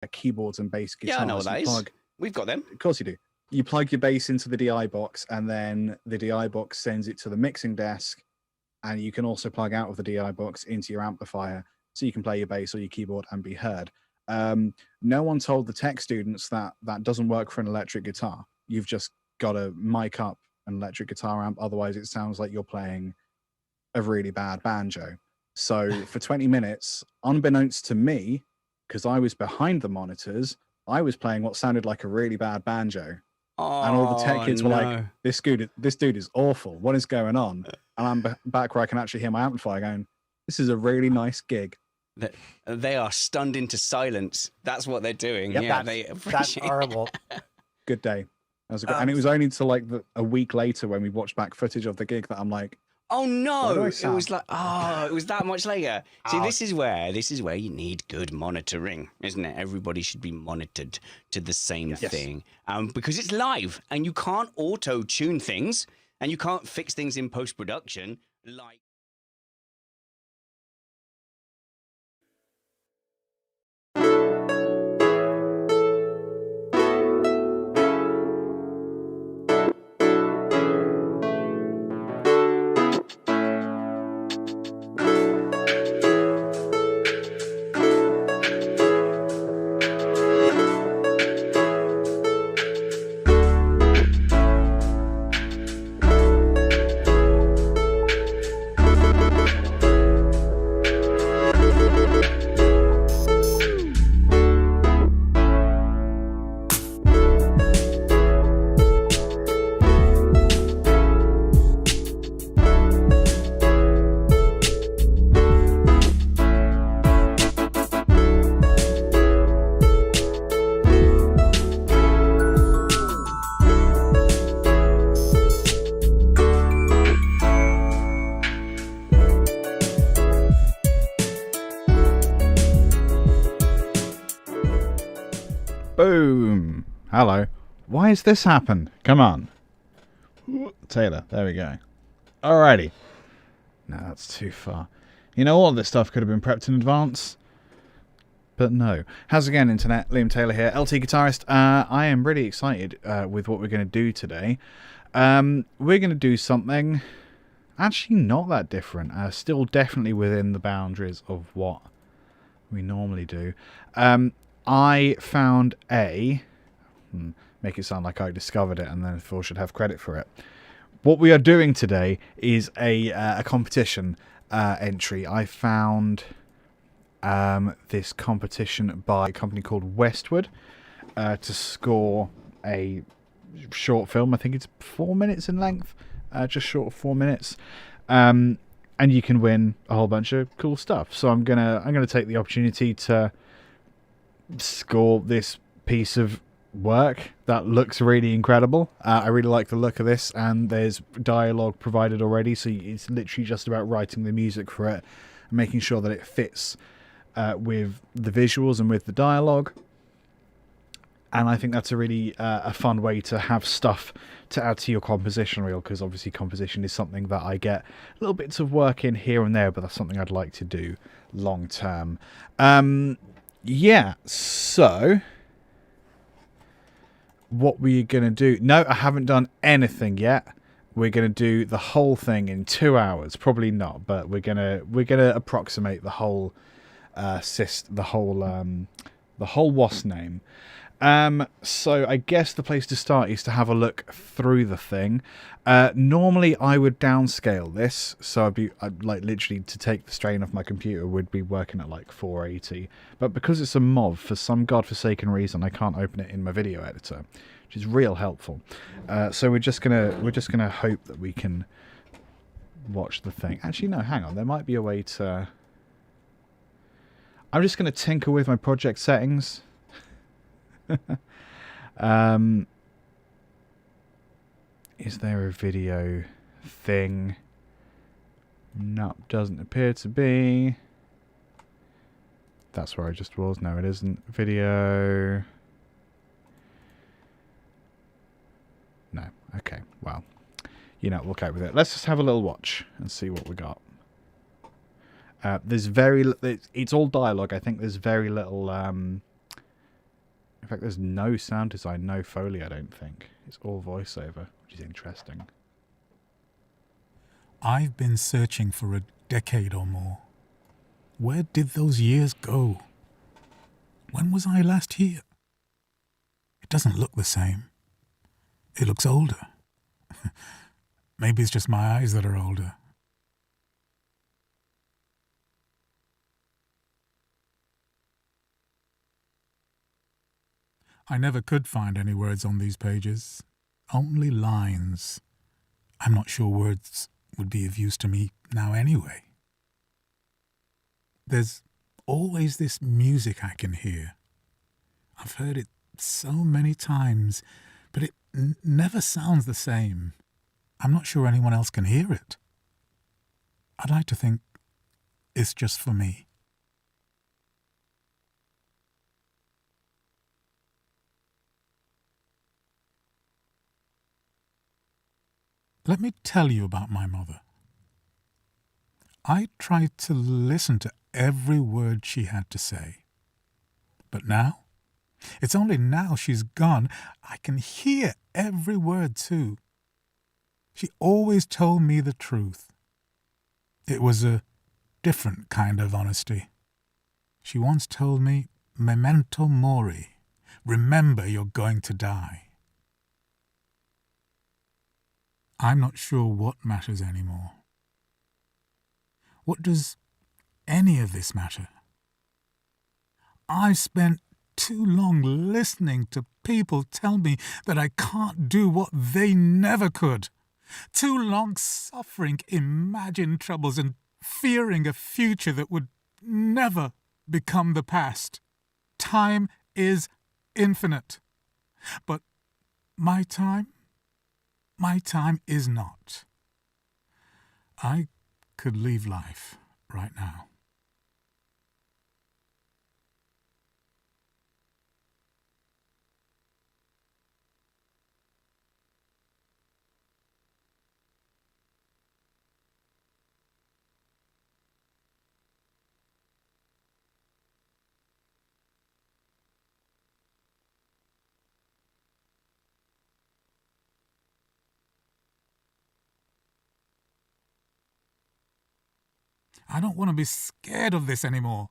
keyboards and bass guitars. Yeah, I know what that is. We've got them. Of course you do. You plug your bass into the DI box, and then the DI box sends it to the mixing desk, and you can also plug out of the DI box into your amplifier, so you can play your bass or your keyboard and be heard. No one told the tech students that that doesn't work for an electric guitar. You've just got to mic up an electric guitar amp, otherwise it sounds like you're playing a really bad banjo. So for 20 minutes, unbeknownst to me, because I was behind the monitors, I was playing what sounded like a really bad banjo. And all the tech kids were like, this dude is awful. What is going on? And I'm back where I can actually hear my amplifier going, this is a really nice gig. They are stunned into silence. That's what they're doing. Yep, Yeah, that's horrible. Good day. And it was only to like a week later when we watched back footage of the gig that I'm like, oh no! It was like, it was that much later. See, this is where you need good monitoring, isn't it? Everybody should be monitored to the same thing, because it's live, and you can't auto-tune things, and you can't fix things in post-production like. Boom. Hello. Why has this happened? Come on. Taylor. There we go. Alrighty. No, that's too far. You know, all this stuff could have been prepped in advance. But no. How's it going, Internet? Liam Taylor here, LTGuitarist. I am really excited with what we're going to do today. We're going to do something actually not that different. Still definitely within the boundaries of what we normally do. I found make it sound like I discovered it and then Phil should have credit for it. What we are doing today is a competition entry. I found this competition by a company called Westwood to score a short film. I think it's 4 minutes in length, just short of 4 minutes. And you can win a whole bunch of cool stuff. So I'm gonna take the opportunity to score this piece of work that looks really incredible. I really like the look of this, and there's dialogue provided already, so it's literally just about writing the music for it and making sure that it fits with the visuals and with the dialogue. And I think that's a really a fun way to have stuff to add to your composition reel, because obviously composition is something that I get little bits of work in here and there, but that's something I'd like to do long term. Yeah, so what we're going to do... No, I haven't done anything yet. We're going to do the whole thing in 2 hours. Probably not, but we're going to approximate the whole the whole WAS name. So I guess the place to start is to have a look through the thing. Normally I would downscale this, so I'd like literally, to take the strain off my computer, would be working at like 480. But because it's a MOV, for some godforsaken reason, I can't open it in my video editor, which is real helpful. So we're just gonna hope that we can watch the thing. Actually, no, hang on. There might be a way to. I'm just gonna tinker with my project settings. Is there a video thing? No, doesn't appear to be. That's where I just was. No, it isn't. Video. No. Okay. Well, we'll cope with it. Let's just have a little watch and see what we got. There's it's all dialogue. I think there's very little fact, there's no sound design, no Foley, I don't think. It's all voiceover, which is interesting. I've been searching for a decade or more. Where did those years go? When was I last here? It doesn't look the same. It looks older. Maybe it's just my eyes that are older. I never could find any words on these pages. Only lines. I'm not sure words would be of use to me now anyway. There's always this music I can hear. I've heard it so many times, but it never sounds the same. I'm not sure anyone else can hear it. I'd like to think it's just for me. Let me tell you about my mother. I tried to listen to every word she had to say. But now, it's only now she's gone, I can hear every word too. She always told me the truth. It was a different kind of honesty. She once told me, memento mori, remember you're going to die. I'm not sure what matters anymore. What does any of this matter? I've spent too long listening to people tell me that I can't do what they never could. Too long suffering imagined troubles and fearing a future that would never become the past. Time is infinite. But my time is not. I could leave life right now. I don't want to be scared of this anymore.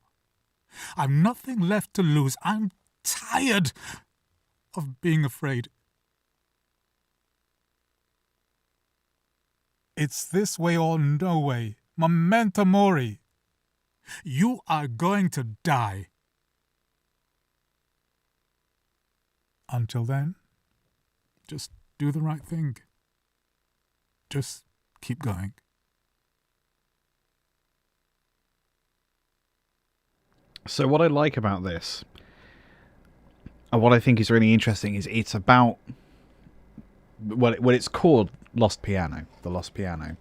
I've nothing left to lose. I'm tired of being afraid. It's this way or no way. Memento mori. You are going to die. Until then, just do the right thing. Just keep going. So what I like about this, and what I think is really interesting, is it's about what it's called Lost Piano, the Lost Piano.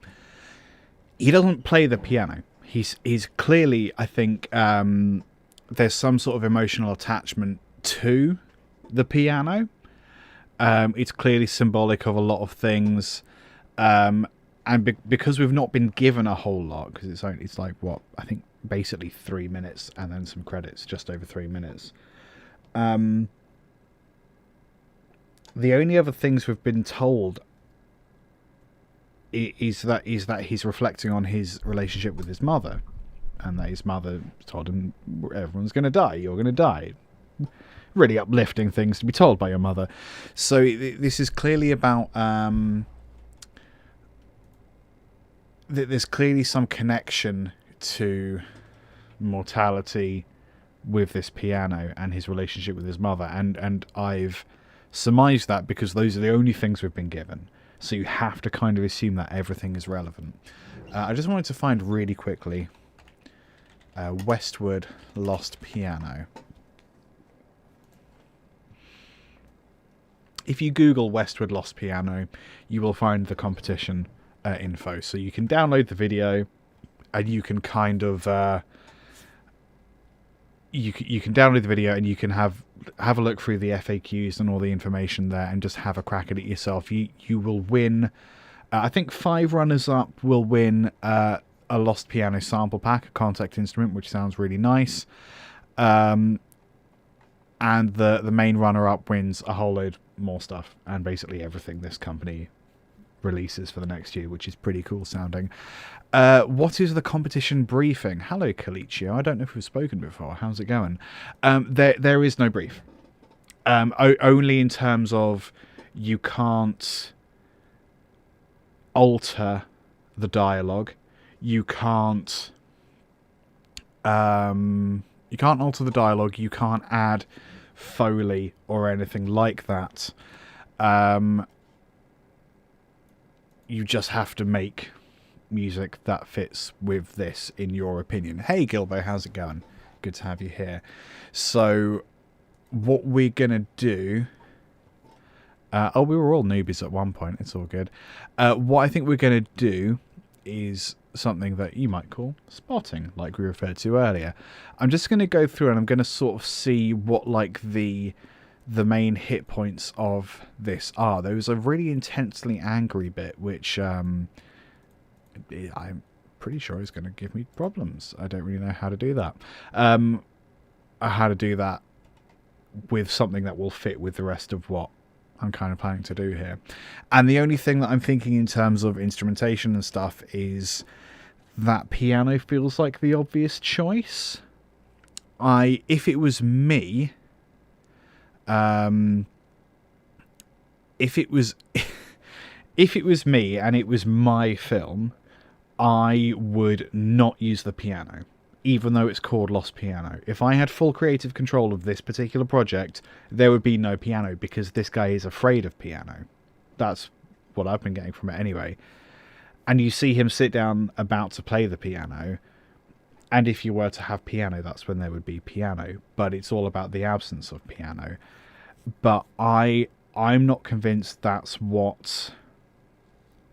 He doesn't play the piano. He's clearly, I think, there's some sort of emotional attachment to the piano. It's clearly symbolic of a lot of things, and because we've not been given a whole lot, because it's like what I think. Basically 3 minutes and then some credits, just over 3 minutes. The only other things we've been told is that he's reflecting on his relationship with his mother, and that his mother told him, everyone's going to die, you're going to die. Really uplifting things to be told by your mother. So this is clearly about there's clearly some connection to mortality with this piano and his relationship with his mother, and I've surmised that because those are the only things we've been given, so you have to kind of assume that everything is relevant. I just wanted to find really quickly Westwood Lost Piano. If you Google Westwood Lost Piano, you will find the competition info, so you can download the video. And you can kind of you can download the video and you can have a look through the FAQs and all the information there and just have a crack at it yourself. You will win. I think 5 runners-up will win a Lost Piano sample pack, a contact instrument, which sounds really nice. and the main runner-up wins a whole load more stuff, and basically everything this company releases for the next year, which is pretty cool sounding. What is the competition briefing? Hello, Kalichio. I don't know if we've spoken before. How's it going? There is no brief. Only in terms of you can't alter the dialogue. You can't alter the dialogue. You can't add Foley or anything like that. You just have to make music that fits with this, in your opinion. Hey, Gilbo, how's it going? Good to have you here. So, what we're going to do... we were all newbies at one point. It's all good. What I think we're going to do is something that you might call spotting, like we referred to earlier. I'm just going to go through and I'm going to sort of see what like the main hit points of this are. There was a really intensely angry bit, which I'm pretty sure is going to give me problems. I don't really know how to do that. How to do that with something that will fit with the rest of what I'm kind of planning to do here. And the only thing that I'm thinking in terms of instrumentation and stuff is that piano feels like the obvious choice. If it was me, if it was me and it was my film, I would not use the piano, even though it's called Lost Piano. If I had full creative control of this particular project, there would be no piano, because this guy is afraid of piano. That's what I've been getting from it anyway. And you see him sit down about to play the piano, and if you were to have piano, that's when there would be piano. But it's all about the absence of piano. But I'm not convinced that's what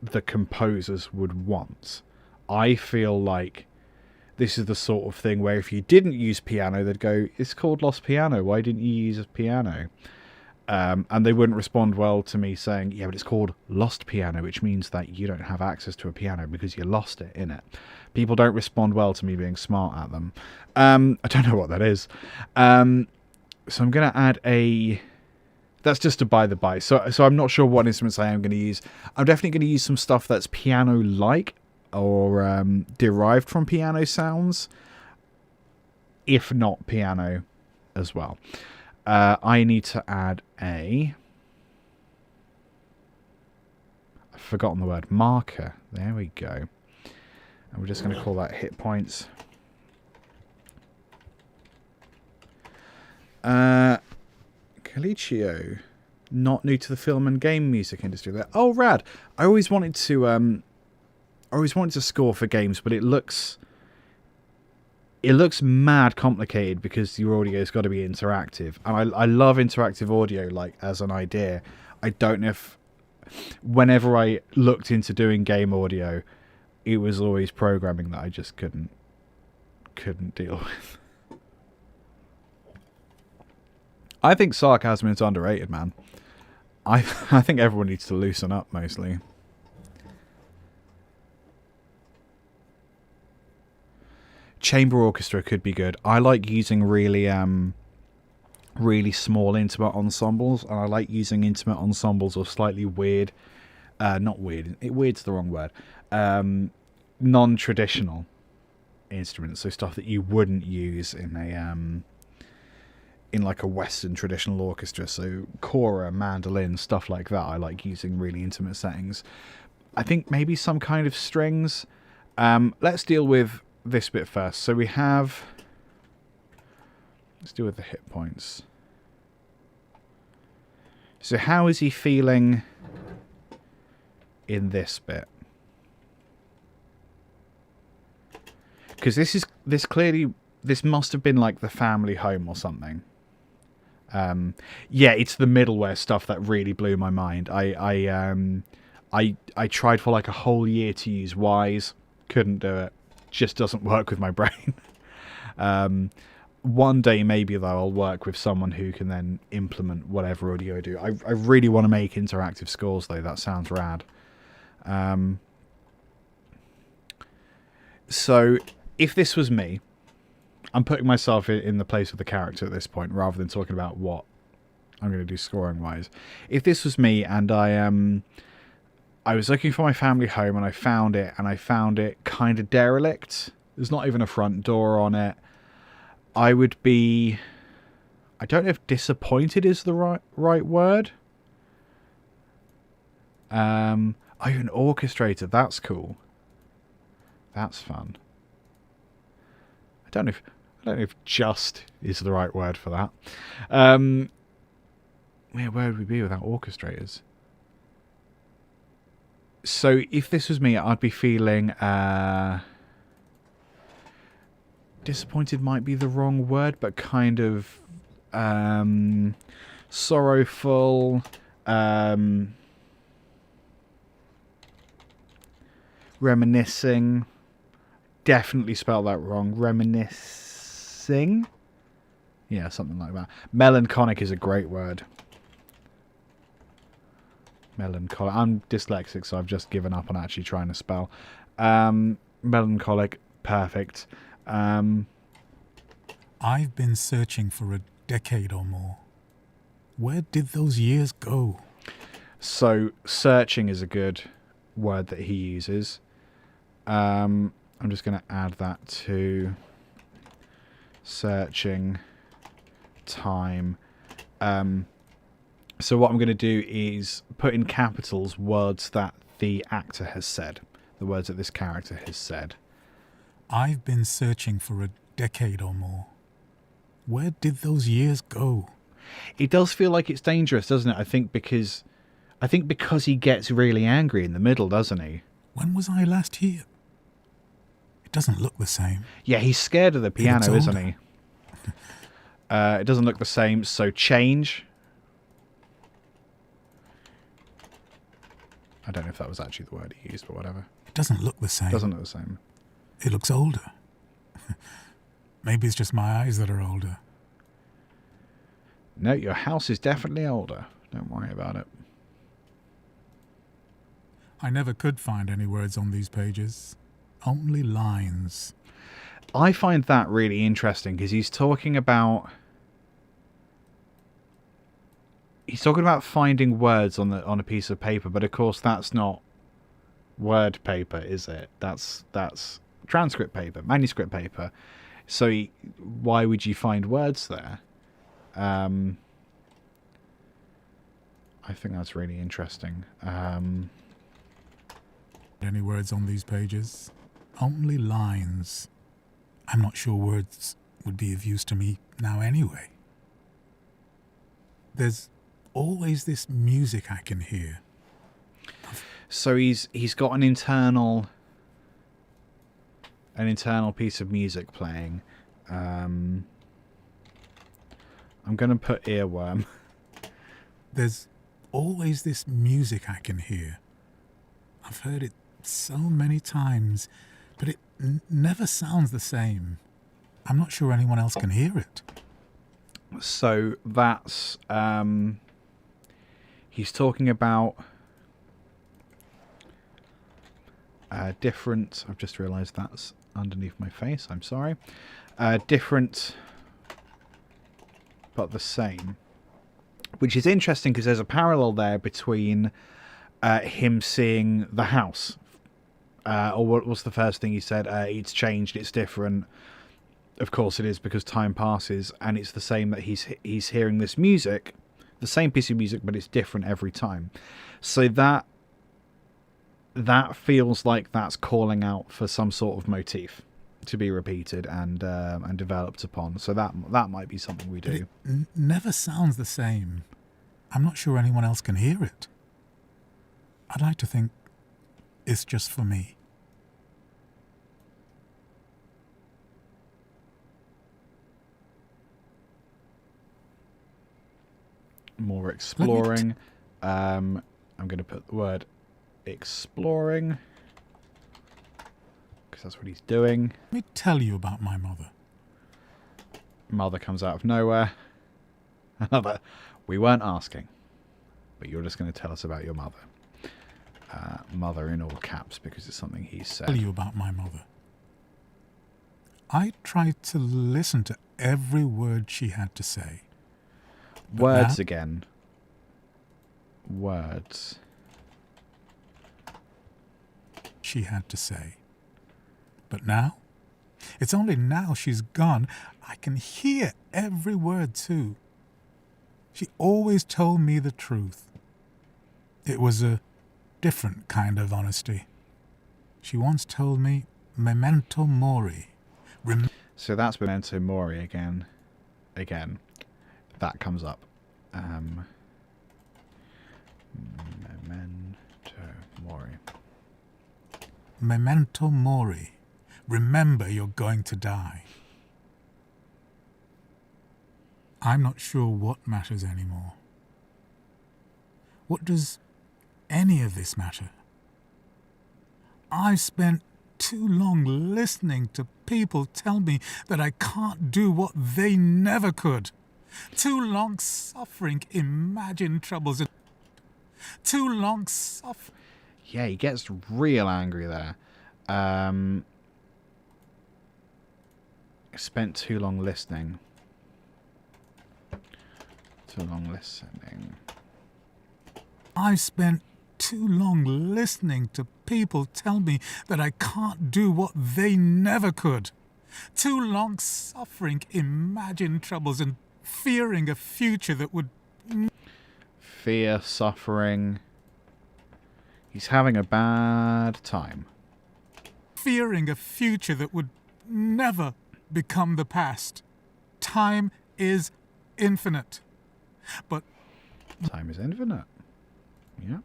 the composers would want. I feel like this is the sort of thing where if you didn't use piano, they'd go, it's called Lost Piano, why didn't you use a piano? And they wouldn't respond well to me saying, yeah, but it's called Lost Piano, which means that you don't have access to a piano because you lost it, innit? People don't respond well to me being smart at them. I don't know what that is. So I'm going to add a... That's just a by the by. So I'm not sure what instruments I am going to use. I'm definitely going to use some stuff that's piano-like or derived from piano sounds, if not piano as well. I need to add I've forgotten the word, marker. There we go. And we're just going to call that hit points. Calicio, not new to the film and game music industry. Oh, rad! I always wanted to score for games, but it looks mad complicated because your audio's got to be interactive, and I love interactive audio, like as an idea. I don't know if whenever I looked into doing game audio, it was always programming that I just couldn't deal with. I think sarcasm is underrated, man. I think everyone needs to loosen up, mostly. Chamber orchestra could be good. I like using really small intimate ensembles, and I like using intimate ensembles of slightly weird, not weird, weird's the wrong word, non-traditional instruments, so stuff that you wouldn't use in a in like a Western traditional orchestra, so kora, mandolin, stuff like that. I like using really intimate settings. I think maybe some kind of strings. Let's deal with this bit first. So we have... Let's deal with the hit points. So how is he feeling in this bit? Because this clearly must have been like the family home or something. Yeah, it's the middleware stuff that really blew my mind. I tried for like a whole year to use Wise, couldn't do it. Just doesn't work with my brain. One day maybe though I'll work with someone who can then implement whatever audio I do. I really want to make interactive scores though. That sounds rad. So if this was me, I'm putting myself in the place of the character at this point, rather than talking about what I'm going to do scoring wise. If this was me and I was looking for my family home and I found it kind of derelict. There's not even a front door on it. I would be, I don't know if disappointed is the right word. Oh, you're an orchestrator. That's cool. That's fun. I don't know if just is the right word for that. Where would we be without orchestrators? So if this was me, I'd be feeling disappointed might be the wrong word, but kind of sorrowful, reminiscing. Definitely spelled that wrong. Reminiscing? Yeah, something like that. Melancholic is a great word. Melancholic. I'm dyslexic, so I've just given up on actually trying to spell. Melancholic. Perfect. I've been searching for a decade or more. Where did those years go? So, searching is a good word that he uses. I'm just going to add that to searching time. So what I'm going to do is put in capitals words that the actor has said, the words that this character has said. I've been searching for a decade or more. Where did those years go? It does feel like it's dangerous, doesn't it? I think because he gets really angry in the middle, doesn't he? When was I last here? It doesn't look the same. Yeah, he's scared of the piano, isn't he? It doesn't look the same, so change. I don't know if that was actually the word he used, but whatever. It doesn't look the same. Doesn't look the same. It looks older. Maybe it's just my eyes that are older. No, your house is definitely older. Don't worry about it. I never could find any words on these pages. Only lines. I find that really interesting because he's talking about finding words on a piece of paper, but of course that's not word paper, is it? That's transcript paper, manuscript paper. So why would you find words there? I think that's really interesting. Any words on these pages? Only lines. I'm not sure words would be of use to me now anyway. There's always this music I can hear. So he's got an internal piece of music playing. I'm going to put earworm. There's always this music I can hear. I've heard it so many times, but it never sounds the same. I'm not sure anyone else can hear it. So that's he's talking about different. I've just realised that's underneath my face. I'm sorry. Different, but the same. Which is interesting because there's a parallel there between him seeing the house. Or what was the first thing he said? It's changed, it's different. Of course it is, because time passes, and it's the same that he's hearing this music, the same piece of music, but it's different every time. So that feels like that's calling out for some sort of motif to be repeated and developed upon. So that might be something we do. But it never sounds the same. I'm not sure anyone else can hear it. I'd like to think it's just for me. More exploring. I'm going to put the word exploring because that's what he's doing. Let me tell you about my mother. Mother comes out of nowhere. Another, we weren't asking, but you're just going to tell us about your mother. Mother in all caps because it's something he said. Tell you about my mother. I tried to listen to every word she had to say. But Words now, again. Words. she had to say. But now, it's only now she's gone, I can hear every word too. She always told me the truth. It was a different kind of honesty. She once told me, memento mori. So that's memento mori again. Again. That comes up. Memento mori. Memento mori. Remember you're going to die. I'm not sure what matters anymore. What does any of this matter? I've spent too long listening to people tell me that I can't do what they never could. Too long suffering imagined troubles. Too long suffering. Yeah, he gets real angry there. Spent too long listening. Too long listening. I spent too long listening to people tell me that I can't do what they never could. Too long suffering imagined troubles and fearing a future that would... Fear, suffering. He's having a bad time. Fearing a future that would never become the past. Time is infinite. But... Time is infinite. Yeah.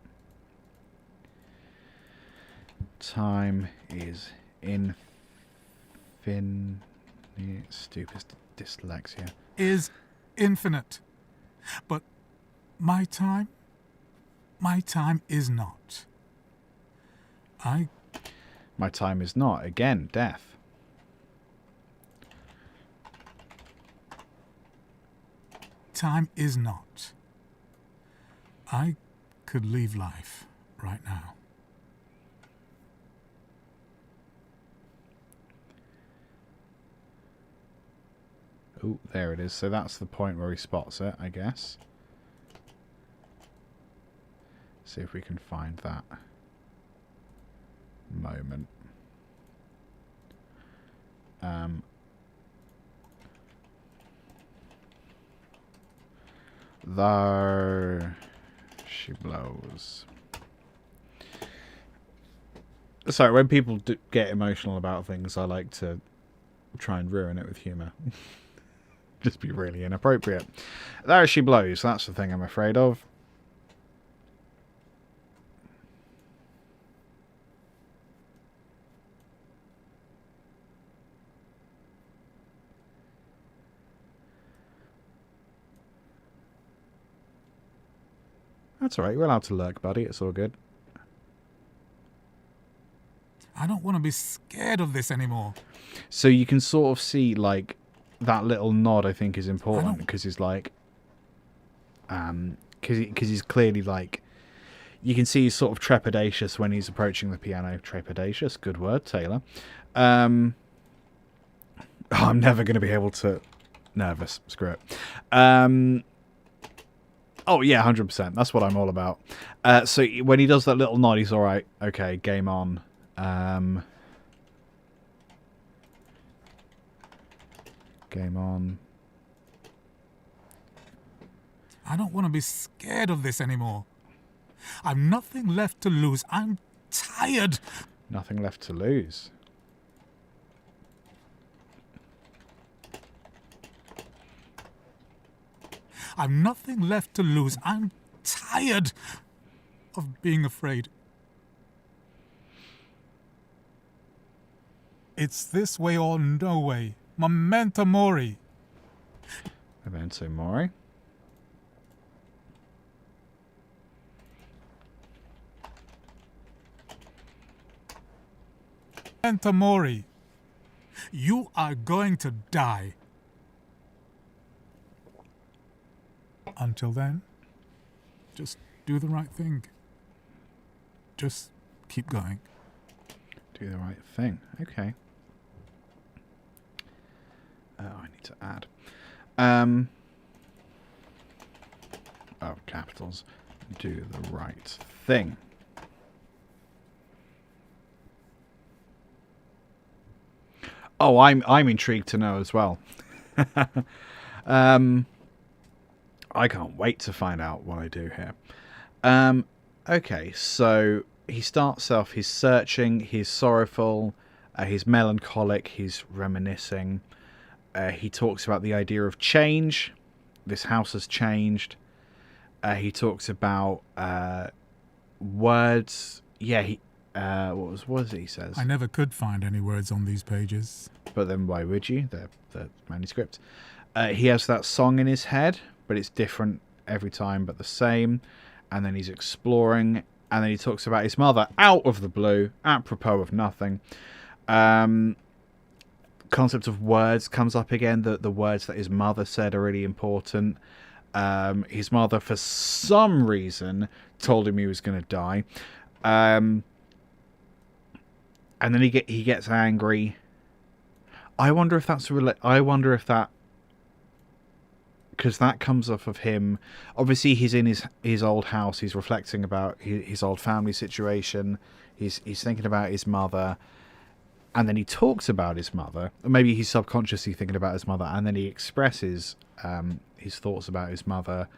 Time is stupid dyslexia. Is infinite. But my time is not. My time is not. Again, death. Time is not. I could leave life right now. Oh, there it is. So that's the point where he spots it, I guess. See if we can find that moment. There she blows. Sorry, when people get emotional about things, I like to try and ruin it with humour. Just be really inappropriate. There she blows. That's the thing I'm afraid of. That's alright, you're allowed to lurk, buddy. It's all good. I don't want to be scared of this anymore. So you can sort of see, like, that little nod, I think, is important, because he's like... Because he's clearly, like... You can see he's sort of trepidatious when he's approaching the piano. Trepidatious, good word, Taylor. I'm never going to be able to... Nervous, screw it. Oh, yeah, 100%. That's what I'm all about. So when he does that little nod, he's all right. Okay, game on. Game on. I don't want to be scared of this anymore. I've nothing left to lose. I'm tired. Nothing left to lose. I've nothing left to lose. I'm tired of being afraid. It's this way or no way. Memento mori. Memento mori. Memento mori. You are going to die. Until then, just do the right thing. Just keep going. Do the right thing. Okay. I need to add. Oh, capitals. Do the right thing. Oh, I'm intrigued to know as well. I can't wait to find out what I do here. Okay, so he starts off, he's searching, he's sorrowful, he's melancholic, he's reminiscing. He talks about the idea of change. This house has changed. He talks about words. Yeah, what was it he says? I never could find any words on these pages. But then why would you? They're manuscript. He has that song in his head, but it's different every time, but the same. And then he's exploring, and then he talks about his mother out of the blue, apropos of nothing. Concept of words comes up again. The words that his mother said are really important. His mother, for some reason, told him he was going to die. And then he gets angry. I wonder if that's because that comes off of him. Obviously, he's in his old house. He's reflecting about his old family situation. He's thinking about his mother, and then he talks about his mother. Or maybe he's subconsciously thinking about his mother, and then he expresses his thoughts about his mother,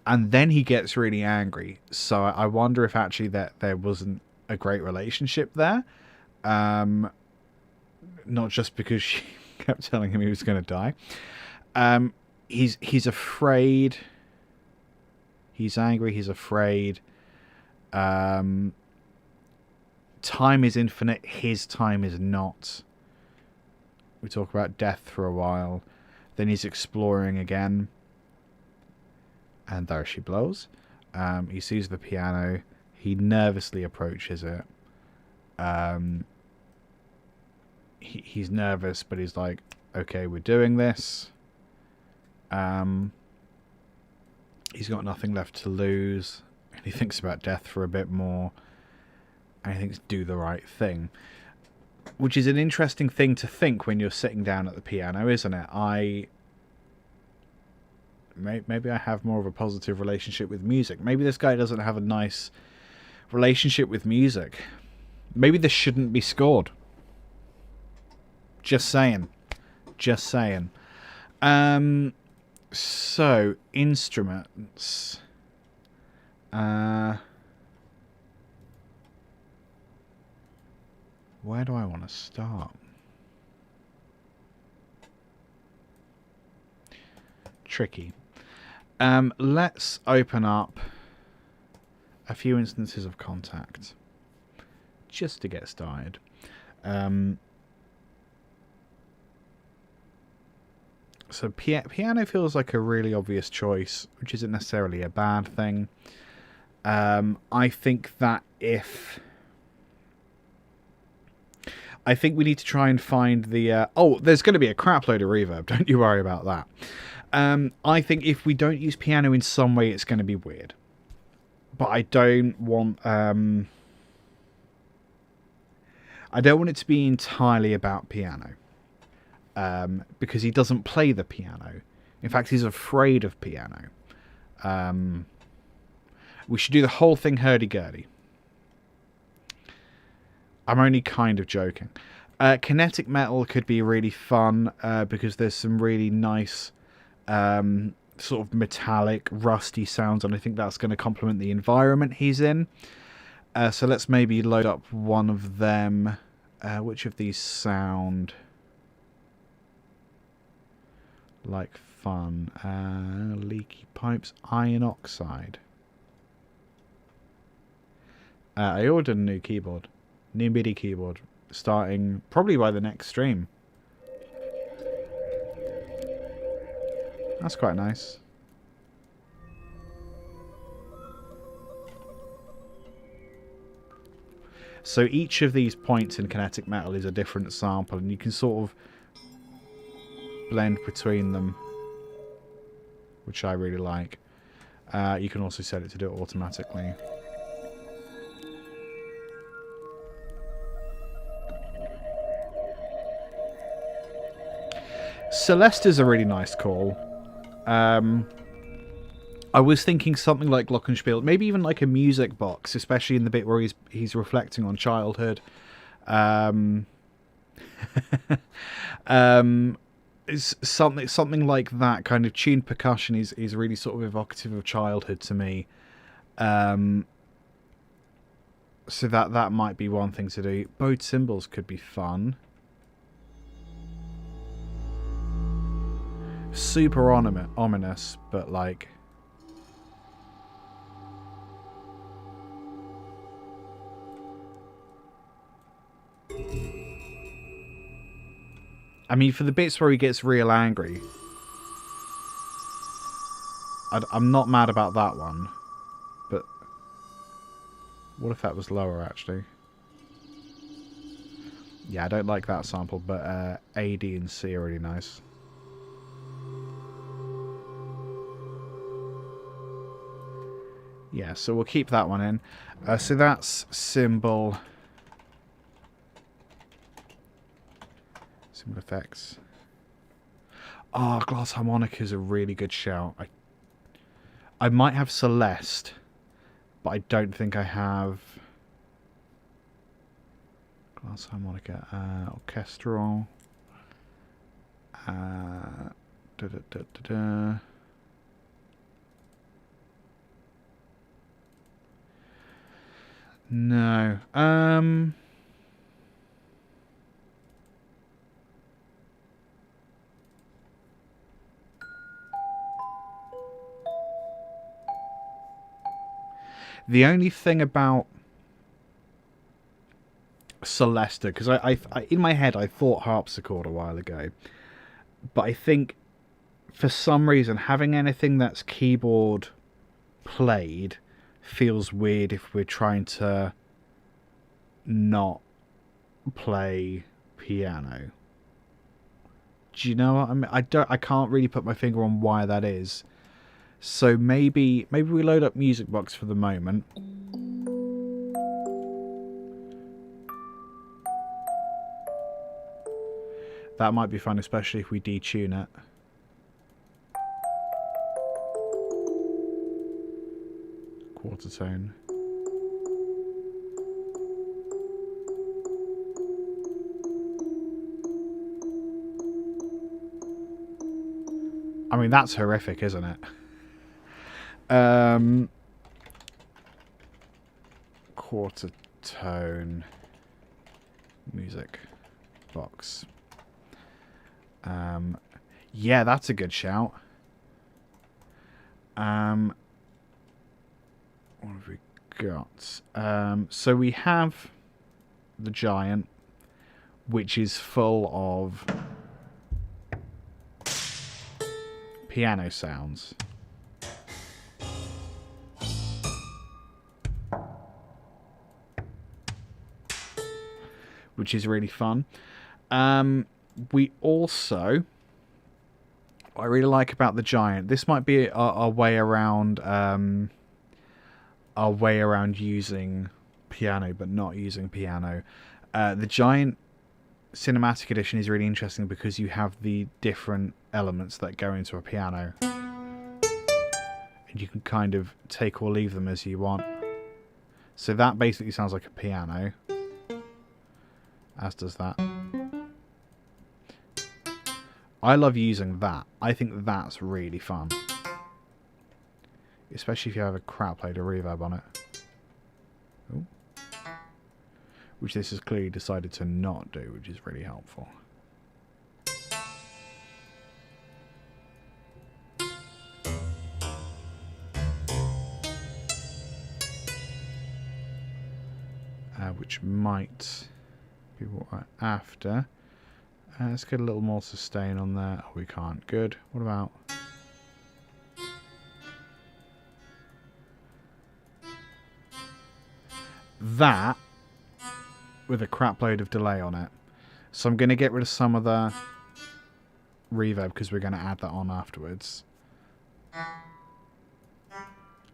and then he gets really angry. So I wonder if actually that there wasn't a great relationship there, not just because she kept telling him he was going to die. He's afraid. He's angry. He's afraid. Time is infinite. His time is not. We talk about death for a while. Then he's exploring again. And there she blows. He sees the piano. He nervously approaches it. He's nervous, but he's like, okay, we're doing this. He's got nothing left to lose. And he thinks about death for a bit more. And he thinks, do the right thing. Which is an interesting thing to think when you're sitting down at the piano, isn't it? Maybe I have more of a positive relationship with music. Maybe this guy doesn't have a nice relationship with music. Maybe this shouldn't be scored. Just saying. So, instruments. Where do I want to start? Tricky. Let's open up a few instances of contact just to get started. So piano feels like a really obvious choice, which isn't necessarily a bad thing. I think we need to try and find the... there's going to be a crap load of reverb. Don't you worry about that. I think if we don't use piano in some way, it's going to be weird. But I don't want it to be entirely about piano. Because he doesn't play the piano. In fact, he's afraid of piano. We should do the whole thing hurdy-gurdy. I'm only kind of joking. Kinetic metal could be really fun because there's some really nice sort of metallic, rusty sounds, and I think that's going to complement the environment he's in. So let's maybe load up one of them. Which of these sound like fun? Leaky pipes, iron oxide. I ordered a new keyboard. New MIDI keyboard. Starting probably by the next stream. That's quite nice. So each of these points in kinetic metal is a different sample, and you can sort of blend between them, which I really like. You can also set it to do it automatically. Celeste is a really nice call. I was thinking something like Glockenspiel, maybe even like a music box, especially in the bit where he's reflecting on childhood. It's something like that kind of tuned percussion is really sort of evocative of childhood to me. So that might be one thing to do. Bowed cymbals could be fun. Super ominous, but like... I mean, for the bits where he gets real angry, I'm not mad about that one. But what if that was lower, actually? Yeah, I don't like that sample, but A, D, and C are really nice. Yeah, so we'll keep that one in. So that's cymbal effects. Glass harmonica is a really good shout. I might have Celeste, but I don't think I have glass harmonica. Orchestral. No. The only thing about Celeste, because I in my head I thought harpsichord a while ago, but I think for some reason having anything that's keyboard played feels weird if we're trying to not play piano. Do you know what I mean? I can't really put my finger on why that is. So maybe we load up Music Box for the moment. That might be fun, especially if we detune it. Quarter tone. I mean, that's horrific, isn't it? Quarter tone Music Box. Yeah, that's a good shout. What have we got? So we have the Giant, which is full of piano sounds. Which is really fun. We also, what I really like about the Giant, this might be our way around using piano, but not using piano. The Giant Cinematic Edition is really interesting because you have the different elements that go into a piano, and you can kind of take or leave them as you want. So that basically sounds like a piano, as does that. I love using that. I think that's really fun. Especially if you have a crap load of reverb on it. Ooh. Which this has clearly decided to not do, which is really helpful. Which might be what we're after. Let's get a little more sustain on there. Oh, we can't. Good. What about... that with a crap load of delay on it. So I'm going to get rid of some of the reverb because we're going to add that on afterwards. A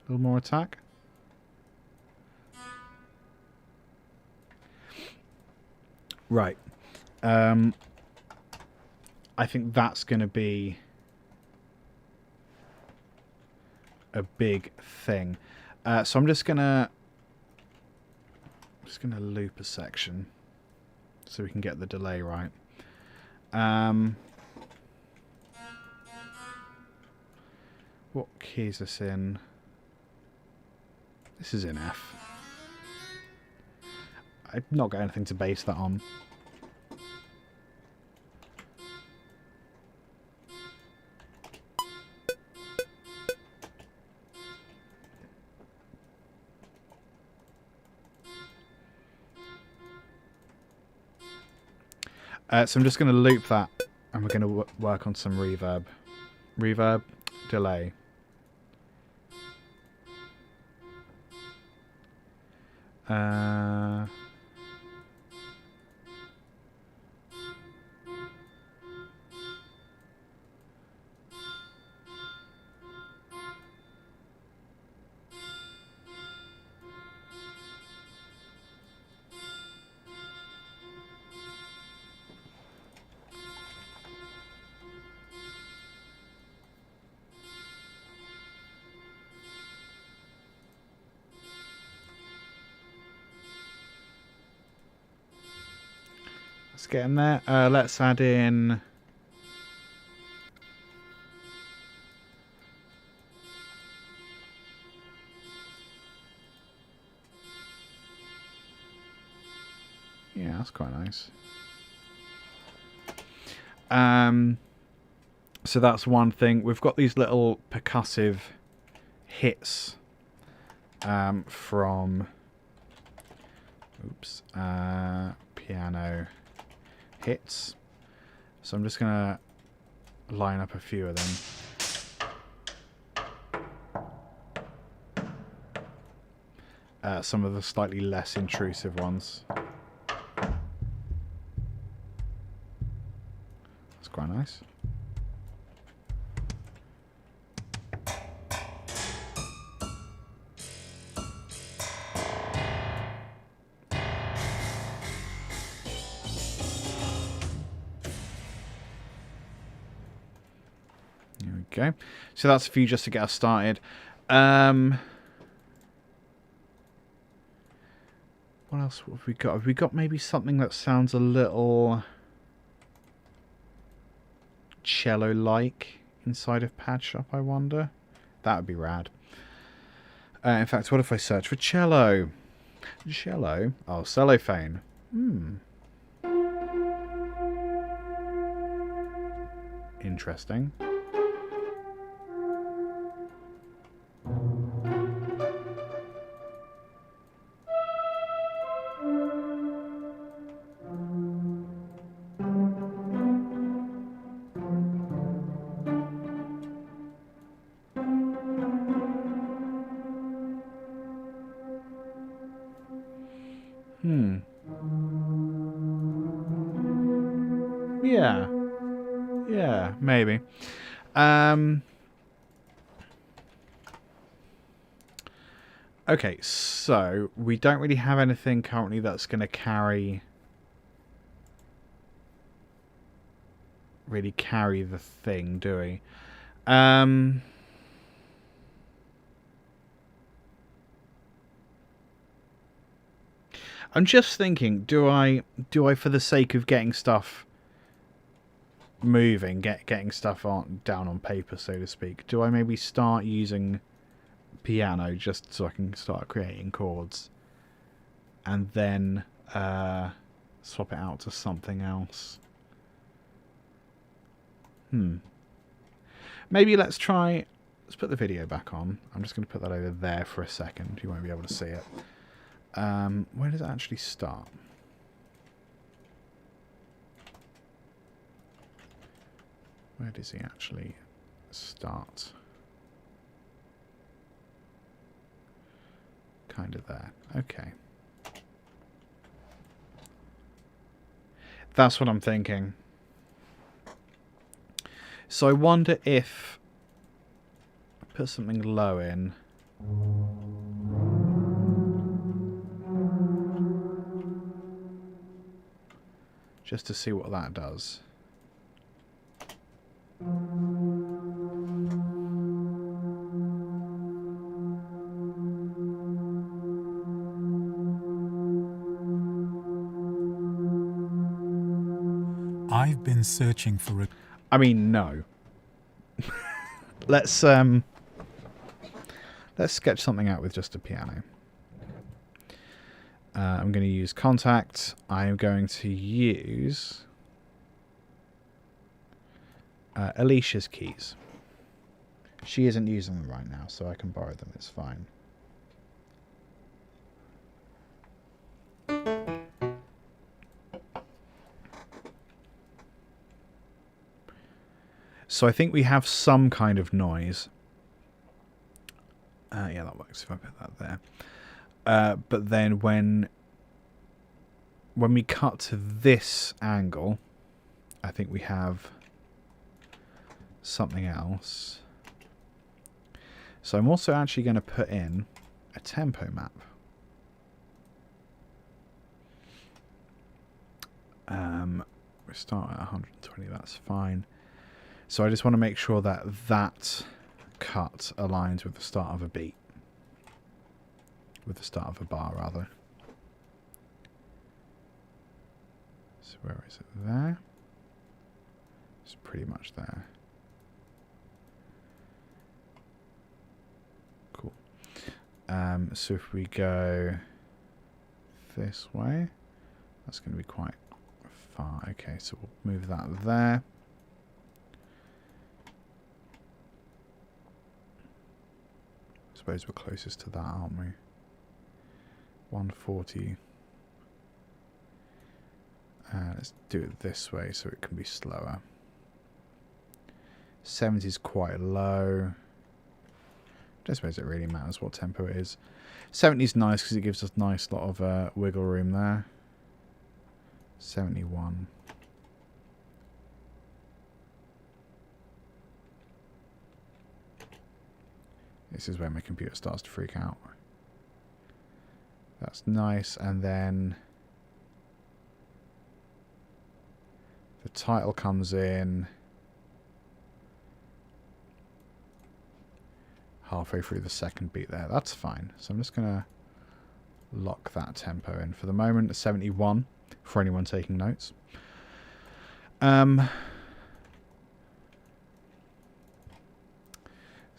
little more attack. Right. I think that's going to be a big thing. So I'm just gonna loop a section so we can get the delay right. What key is this in? This is in F. I've not got anything to base that on. So I'm just going to loop that, and we're going to work on some reverb. Reverb, delay. Let's get in there. Let's add in... Yeah, that's quite nice. So that's one thing. We've got these little percussive hits from... Oops. Piano hits. So I'm just going to line up a few of them. Some of the slightly less intrusive ones. That's quite nice. Okay, so that's a few just to get us started. What else have we got? Have we got maybe something that sounds a little cello-like inside of Pad Shop, I wonder? That would be rad. In fact, what if I search for cello? Cello? Oh, cellophane. Interesting. Yeah, maybe. Okay, so we don't really have anything currently that's going to carry the thing, do we? I'm just thinking, do I for the sake of getting stuff moving, getting stuff down on paper, so to speak, do I maybe start using piano just so I can start creating chords, and then swap it out to something else? Maybe let's put the video back on. I'm just going to put that over there for a second. You won't be able to see it. Where does it actually start? Where does he actually start? Kind of there. Okay. That's what I'm thinking. So I wonder if I put something low in. Just to see what that does. I've been searching for a... I mean, no. Let's sketch something out with just a piano. I'm going to use Contact. I'm going to use Alicia's keys. She isn't using them right now, so I can borrow them. It's fine. So I think we have some kind of noise. Yeah, that works if I put that there. But then when we cut to this angle, I think we have something else. So I'm also actually going to put in a tempo map. We start at 120, that's fine. So I just want to make sure that that cut aligns with the start of a beat. With the start of a bar, rather. So where is it? There. It's pretty much there. Cool. So if we go this way, that's going to be quite far. Okay, so we'll move that there. I suppose we're closest to that, aren't we? 140. Let's do it this way so it can be slower. 70 is quite low. I don't suppose it really matters what tempo it is. 70 is nice because it gives us a nice lot of wiggle room there. 71. This is where my computer starts to freak out. That's nice. And then the title comes in halfway through the second beat there. That's fine. So I'm just going to lock that tempo in for the moment. 71 for anyone taking notes.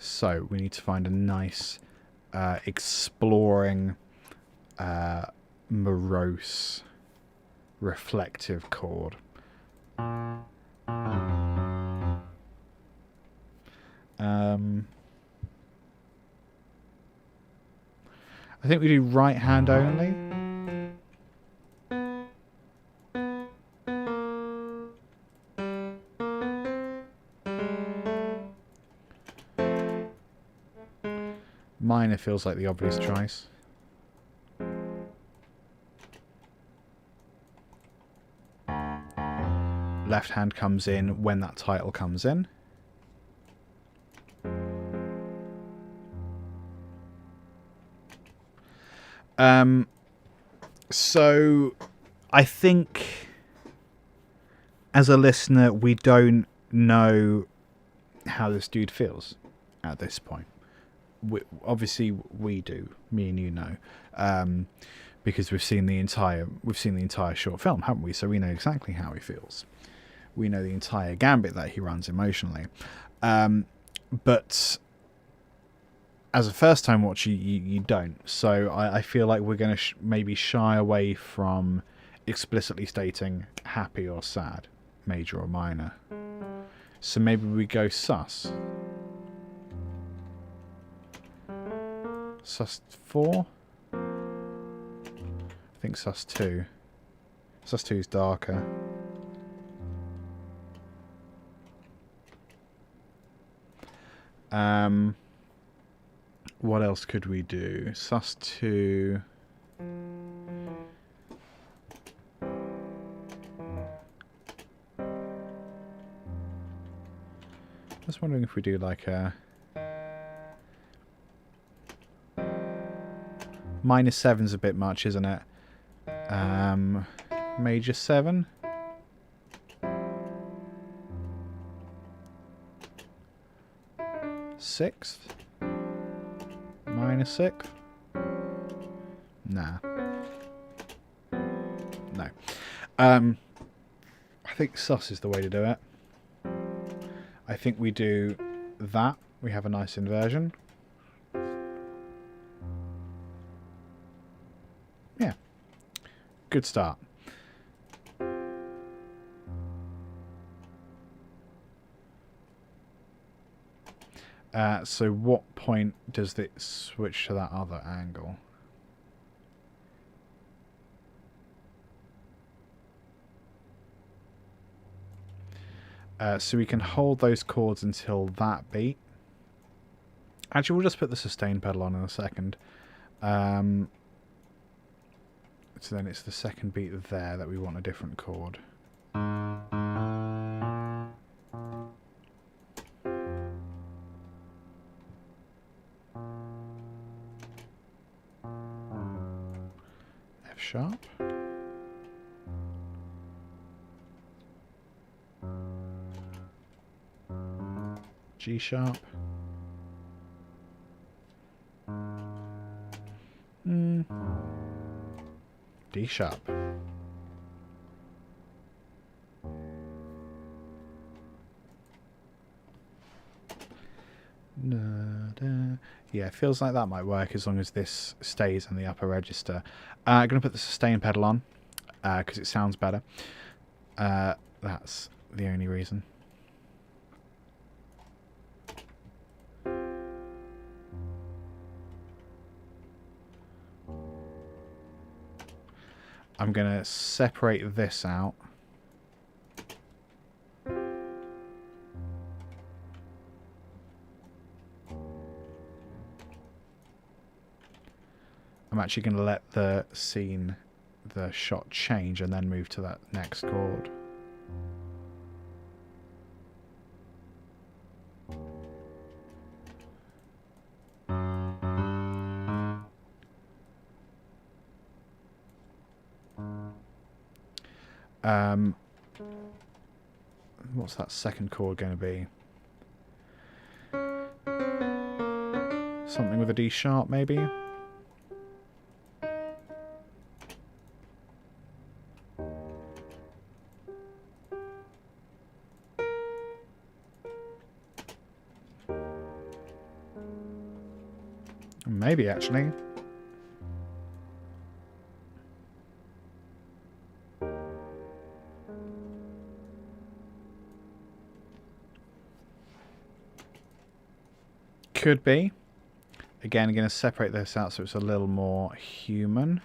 So we need to find a nice exploring morose reflective chord. I think we do right hand only. Minor feels like the obvious choice. Left hand comes in when that title comes in. So I think as a listener we don't know how this dude feels at this point. Obviously we do, me and you know, because we've seen the entire short film, haven't we? So we know exactly how he feels. We know the entire gambit that he runs emotionally. But as a first-time watcher, you don't. So I feel like we're going to maybe shy away from explicitly stating happy or sad, major or minor. So maybe we go sus. Sus 4? I think sus 2. Sus 2 is darker. What else could we do? Sus 2. Just wondering if we do like a minor 7's a bit much, isn't it? Major 7. sixth? Minor sixth? Nah. No. I think sus is the way to do it. I think we do that. We have a nice inversion. Yeah. Good start. So what point does it switch to that other angle? So we can hold those chords until that beat. Actually, we'll just put the sustain pedal on in a second. So then it's the second beat there that we want a different chord. F sharp. G sharp. D sharp. Yeah, it feels like that might work as long as this stays in the upper register. I'm going to put the sustain pedal on because it sounds better. That's the only reason. I'm going to separate this out. I'm actually going to let the scene, the shot change and then move to that next chord. What's that second chord going to be? Something with a D sharp, maybe? Maybe, actually. Could be. Again, I'm going to separate this out so it's a little more human.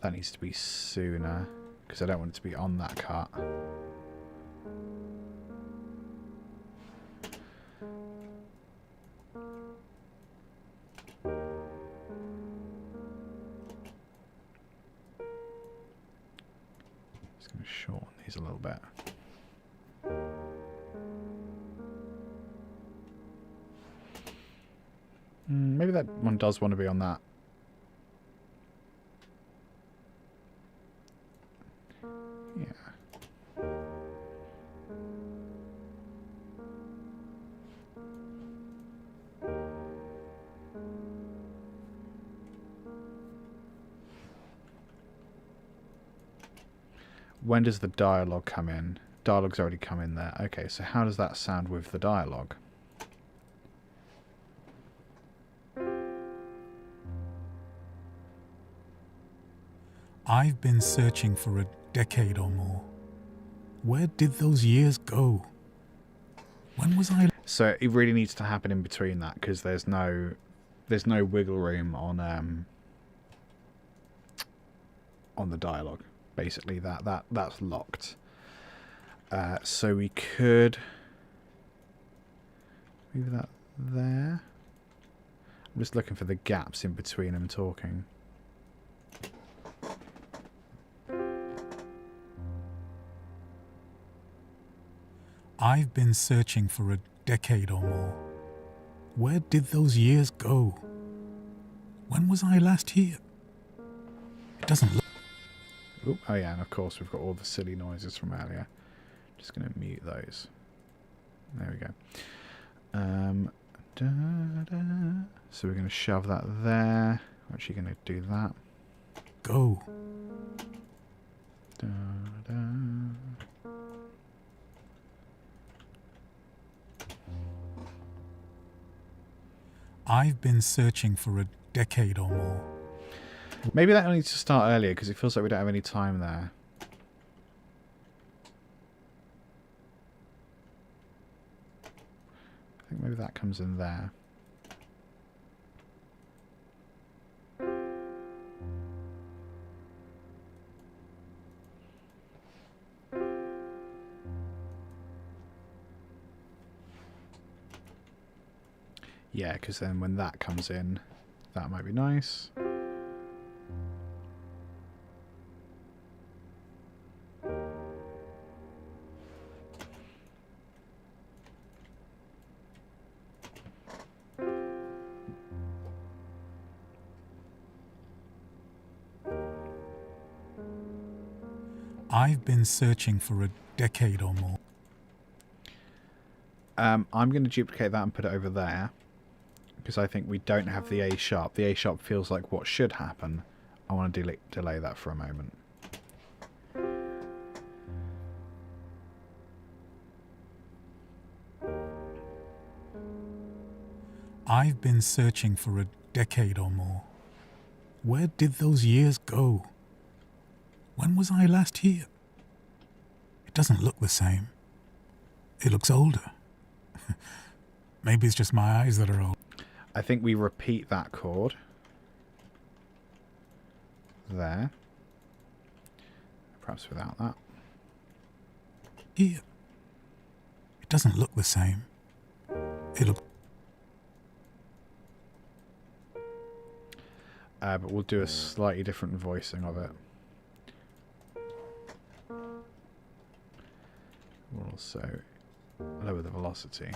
That needs to be sooner, because I don't want it to be on that cut. Just going to shorten these a little bit. Maybe that one does want to be on that. When does the dialogue come in? Dialogue's already come in there. Okay, so how does that sound with the dialogue? I've been searching for a decade or more. Where did those years go? When was I... So it really needs to happen in between that, because there's no wiggle room on the dialogue. Basically, that's locked. So we could move that there. I'm just looking for the gaps in between them talking. I've been searching for a decade or more. Where did those years go? When was I last here? It doesn't look... Oop, oh yeah, and of course we've got all the silly noises from earlier. Just going to mute those. There we go. So we're going to shove that there. We're actually going to do that. Go. I've been searching for a decade or more. Maybe that needs to start earlier because it feels like we don't have any time there. I think maybe that comes in there. Yeah, because then when that comes in, that might be nice. I've been searching for a decade or more. I'm going to duplicate that and put it over there. Because I think we don't have the A sharp. The A sharp feels like what should happen. I want to delay that for a moment. I've been searching for a decade or more. Where did those years go? When was I last here? It doesn't look the same. It looks older. Maybe it's just my eyes that are old. I think we repeat that chord. There. Perhaps without that. Here. It doesn't look the same. It looks... But we'll do a slightly different voicing of it. We'll also lower the velocity.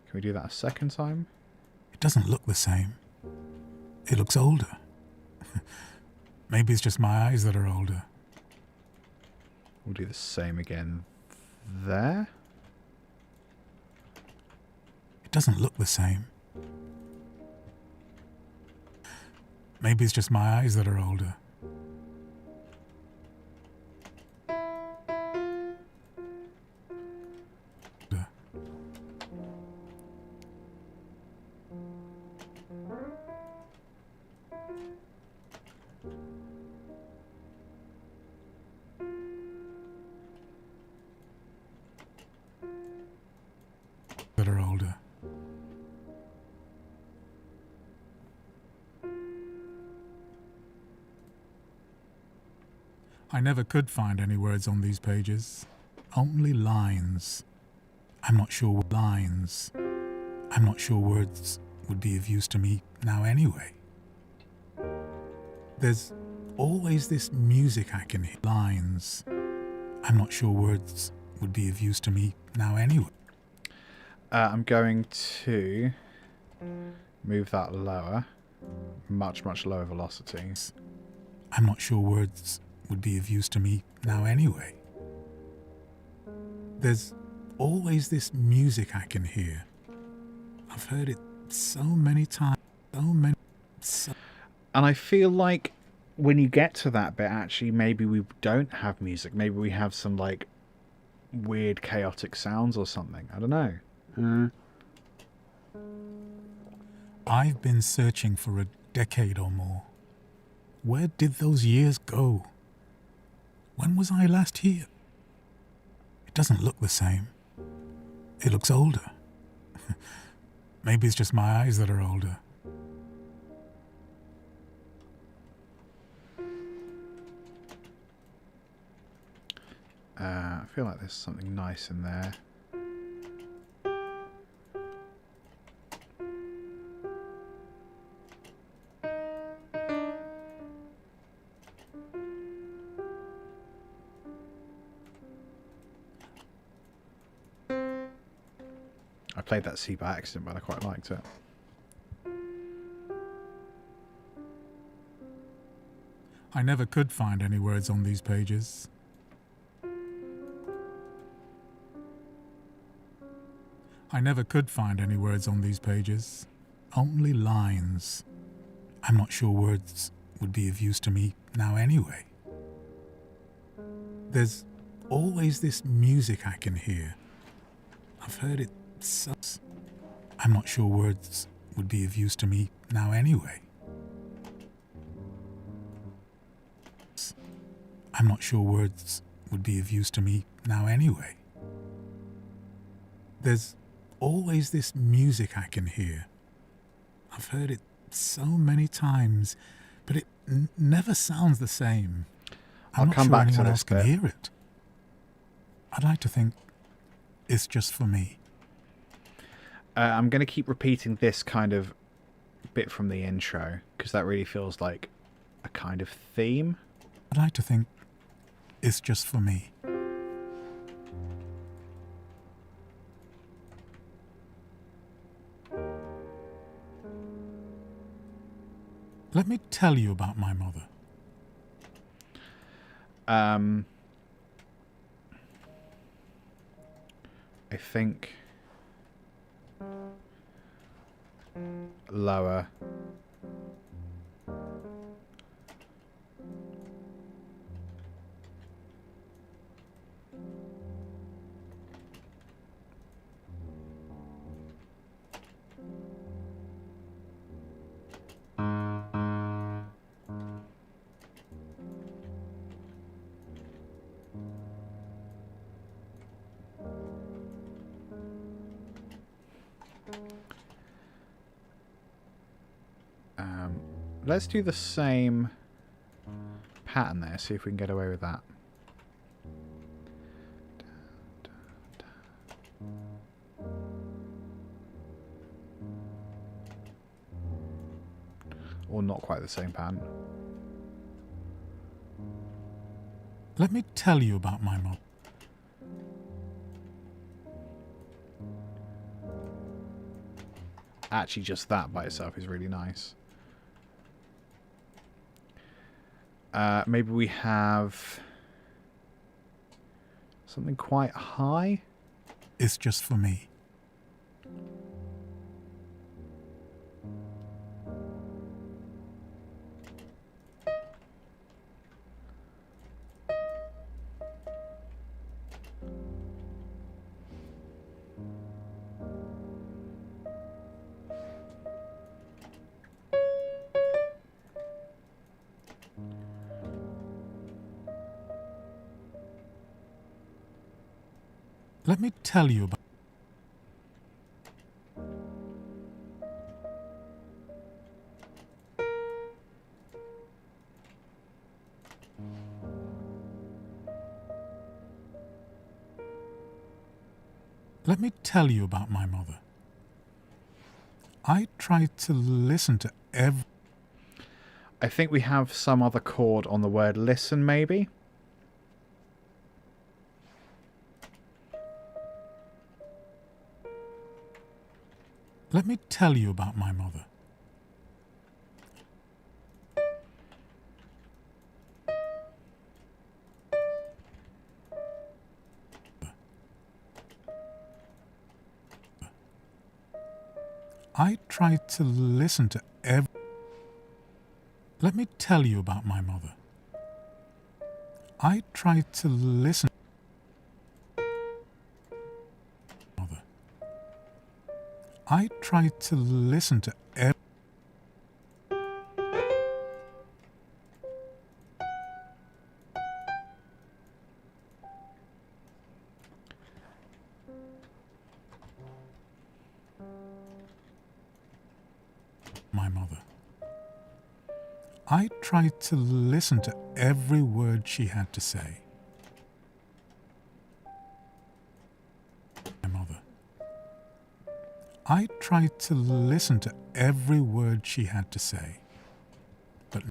Can we do that a second time? It doesn't look the same. It looks older. Maybe it's just my eyes that are older. We'll do the same again there. It doesn't look the same. Maybe it's just my eyes that are older. That are older. I never could find any words on these pages. Only lines. I'm not sure what lines. I'm not sure words would be of use to me now anyway. There's always this music I can hear. Lines. I'm not sure words would be of use to me now anyway. I'm going to move that lower. Much, much lower velocities. I'm not sure words would be of use to me now anyway. There's always this music I can hear. I've heard it so many times. And I feel like when you get to that bit, actually, maybe we don't have music. Maybe we have some, like, weird, chaotic sounds or something. I don't know. I've been searching for a decade or more. Where did those years go? When was I last here? It doesn't look the same. It looks older. Maybe it's just my eyes that are older. I feel like there's something nice in there. I played that C by accident, but I quite liked it. I never could find any words on these pages. I never could find any words on these pages. Only lines. I'm not sure words would be of use to me now anyway. There's always this music I can hear. I've heard it so... I'm not sure words would be of use to me now anyway. I'm not sure words would be of use to me now anyway. There's always this music I can hear. I've heard it so many times, but it never sounds the same. I'm not come sure back to anyone this else can bit. hear it. I'd like to think it's just for me. I'm going to keep repeating this kind of bit from the intro, because that really feels like a kind of theme. I'd like to think it's just for me. Let me tell you about my mother. I think lower. Let's do the same pattern there, see if we can get away with that. Or not quite the same pattern. Let me tell you about my mother. Actually, just that by itself is really nice. Maybe we have something quite high. It's just for me. Let me tell you about... Let me tell you about my mother. I tried to listen to every... I think we have some other chord on the word listen, maybe. Let me tell you about my mother. I tried to listen to every... Let me tell you about my mother. I tried to listen... I tried to listen to every... I tried to listen to every word she had to say. My mother. I tried to listen to every word she had to say. But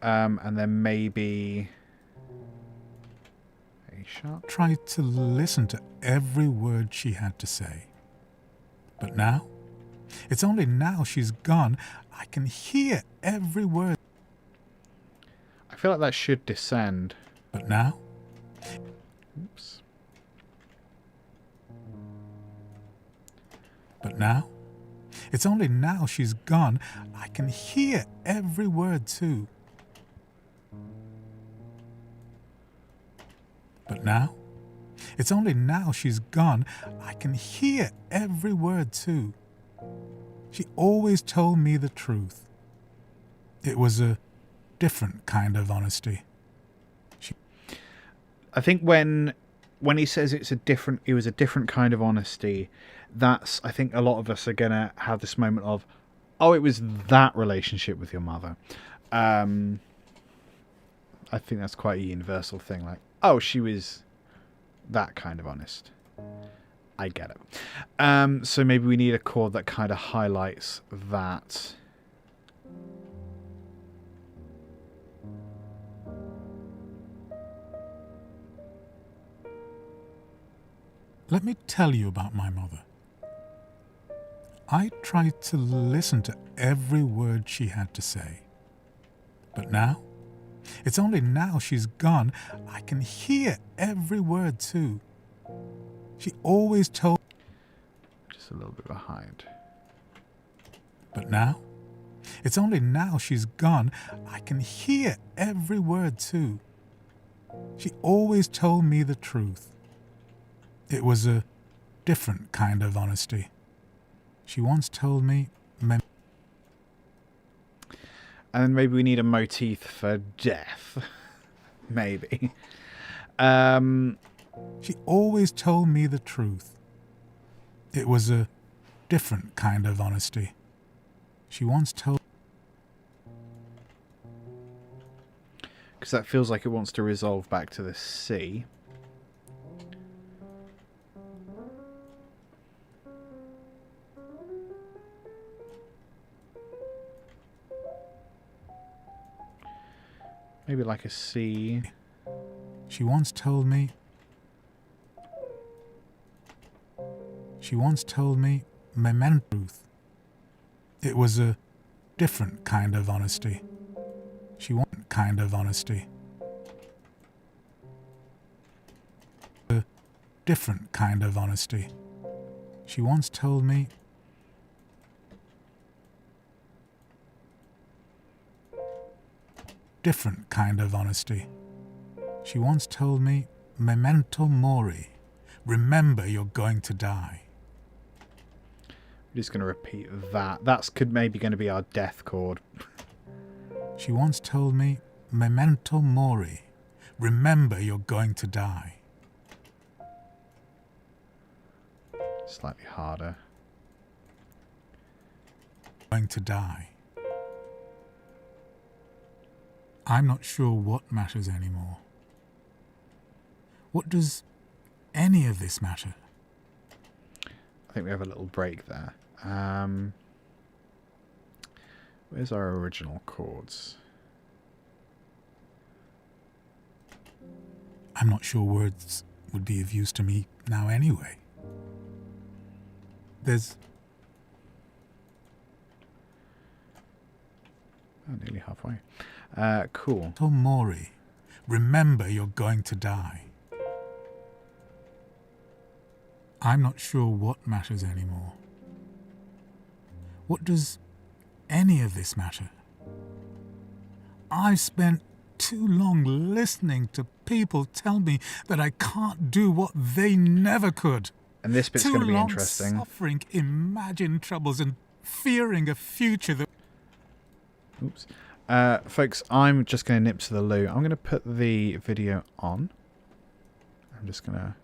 and then maybe A sharp. Tried to listen to every word she had to say. But now, it's only now she's gone, I can hear every word. I feel like that should descend. But now, Oops. But now, it's only now she's gone, I can hear every word too. But now, it's only now she's gone, I can hear every word too. She always told me the truth. It was a different kind of honesty. I think when he says it was a different kind of honesty, that's, I think a lot of us are going to have this moment of, oh, it was that relationship with your mother. I think that's quite a universal thing. Like, oh, she was that kind of honest. I get it. So maybe we need a chord that kind of highlights that. Let me tell you about my mother. I tried to listen to every word she had to say. But now, it's only now she's gone, I can hear every word too. She always told... Just a little bit behind. But now, it's only now she's gone, I can hear every word too. She always told me the truth. It was a different kind of honesty. She once told me... And maybe we need a motif for death. Maybe. She always told me the truth. It was a different kind of honesty. She once told... Because that feels like it wants to resolve back to the C. Maybe like a C. She once told me... She once told me memento. It was a different kind of honesty. She wanted kind of honesty. A different kind of honesty. She once told me... Different kind of honesty. She once told me, memento mori. Remember you're going to die. We're just going to repeat that. That's maybe going to be our death chord. She once told me, memento mori. Remember you're going to die. Slightly harder. Going to die. I'm not sure what matters anymore. What does any of this matter? I think we have a little break there. Where's our original chords? I'm not sure words would be of use to me now anyway. There's... Oh, nearly halfway. Cool. Mori, remember you're going to die. I'm not sure what matters anymore. What does any of this matter? I've spent too long listening to people tell me that I can't do what they never could. And this bit's going to be interesting. Suffering imagined troubles and fearing a future that... Oops. Folks, I'm just going to nip to the loo. I'm going to put the video on. I'm just going to...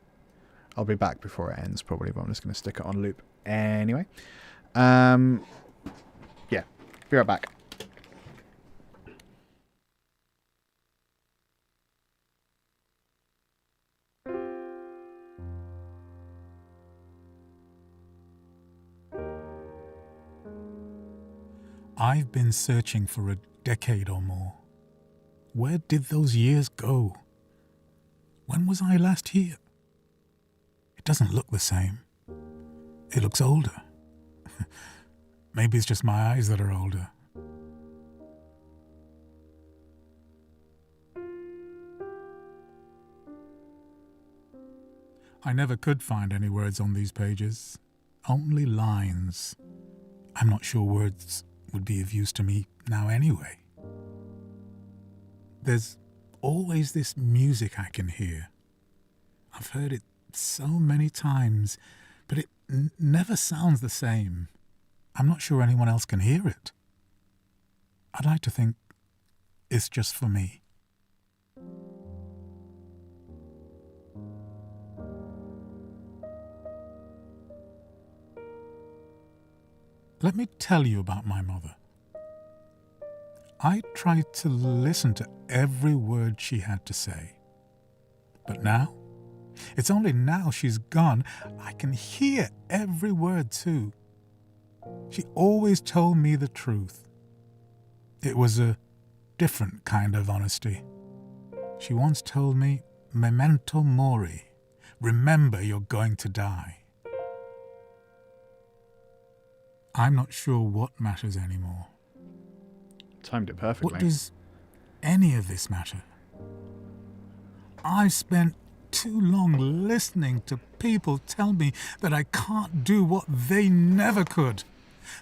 I'll be back before it ends, probably, but I'm just going to stick it on loop anyway. Yeah, be right back. I've been searching for a decade or more. Where did those years go? When was I last here? It doesn't look the same. It looks older. Maybe it's just my eyes that are older. I never could find any words on these pages. Only lines. I'm not sure words would be of use to me now anyway. There's always this music I can hear. I've heard it so many times, but it never sounds the same. I'm not sure anyone else can hear it. I'd like to think it's just for me. Let me tell you about my mother. I tried to listen to every word she had to say. But now, it's only now she's gone, I can hear every word too. She always told me the truth. It was a different kind of honesty. She once told me, memento mori, remember you're going to die. I'm not sure what matters anymore. Timed it perfectly. What does any of this matter? I've spent too long listening to people tell me that I can't do what they never could.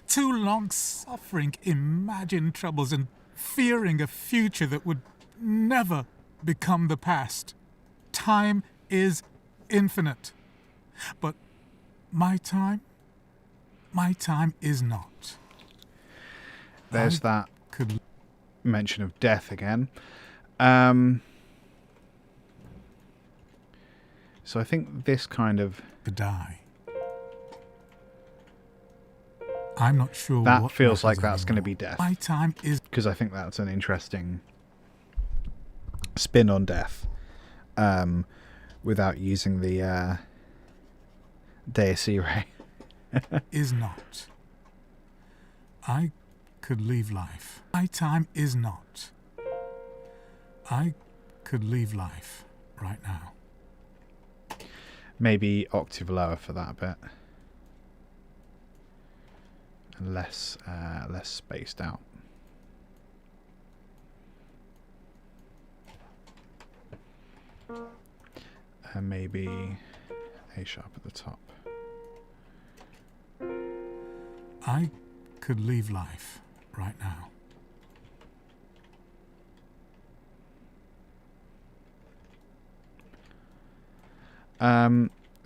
Too long suffering imagined troubles and fearing a future that would never become the past. Time is infinite. But my time is not. There's that mention of death again. So I think this kind of... To die. I'm not sure that what feels like anymore. that's going to be death. My time is... Because I think that's an interesting spin on death. Without using the Deus Irae. is not. I could leave life. My time is not. I could leave life right now. Maybe octave lower for that bit. Less spaced out. And maybe A sharp at the top. I could leave life right now.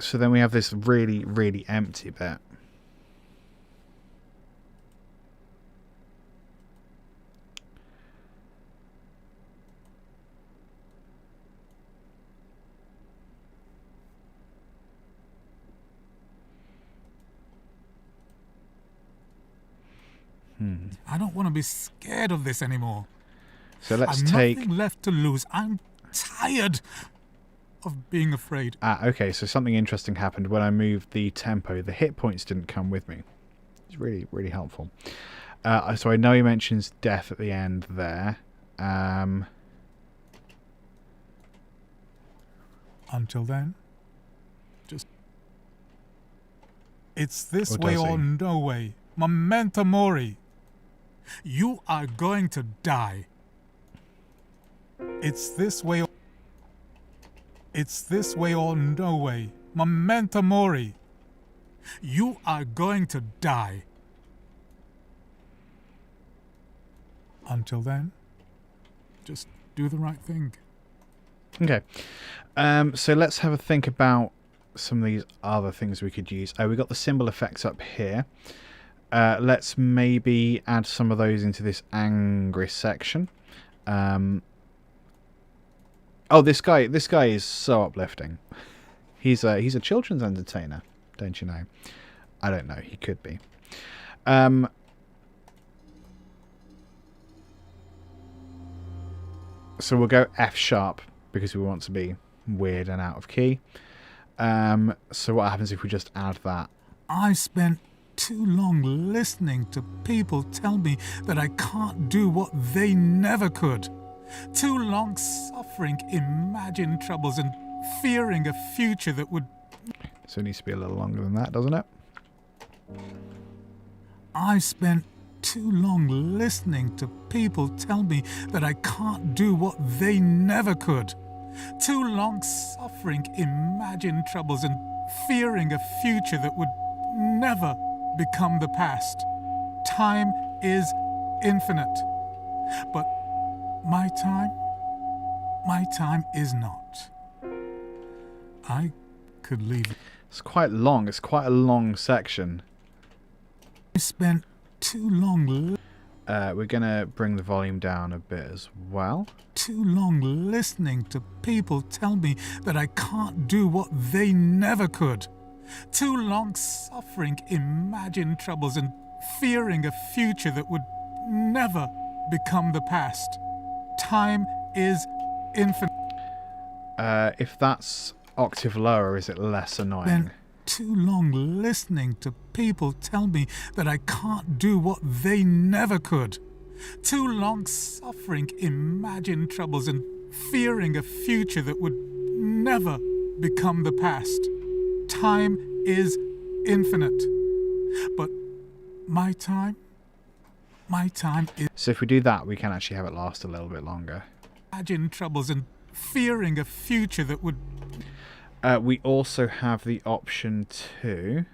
So then we have this really, really empty bit. I don't want to be scared of this anymore. So let's I've take... nothing left to lose. I'm tired of being afraid. Okay, so something interesting happened when I moved the tempo. The hit points didn't come with me. It's really, really helpful. So I know he mentions death at the end there. Until then, just... It's this Or way does he? or no way. Memento mori. You are going to die. It's this way. It's this way or no way. Memento mori. You are going to die. Until then, just do the right thing. Okay. So let's have a think about some of these other things we could use. We got the cymbal effects up here. Let's maybe add some of those into this angry section. Oh, this guy is so uplifting. He's a children's entertainer, don't you know? I don't know. He could be. So we'll go F sharp because we want to be weird and out of key. So what happens if we just add that? I spent too long listening to people tell me that I can't do what they never could. Too long suffering imagined troubles and fearing a future that would... So it needs to be a little longer than that, doesn't it? I spent too long listening to people tell me that I can't do what they never could. Too long suffering imagined troubles and fearing a future that would never become the past. Time is infinite, but my time is not. I could leave. It's quite long. It's quite a long section. I spent too long. We're going to bring the volume down a bit as well. Too long listening to people tell me that I can't do what they never could. Too long suffering imagined troubles and fearing a future that would never become the past. Time is infinite. If that's octave lower, is it less annoying? Then too long listening to people tell me that I can't do what they never could. Too long suffering imagined troubles and fearing a future that would never become the past. Time is infinite, but my time is... So if we do that, we can actually have it last a little bit longer. Imagine troubles and fearing a future that would... We also have the option to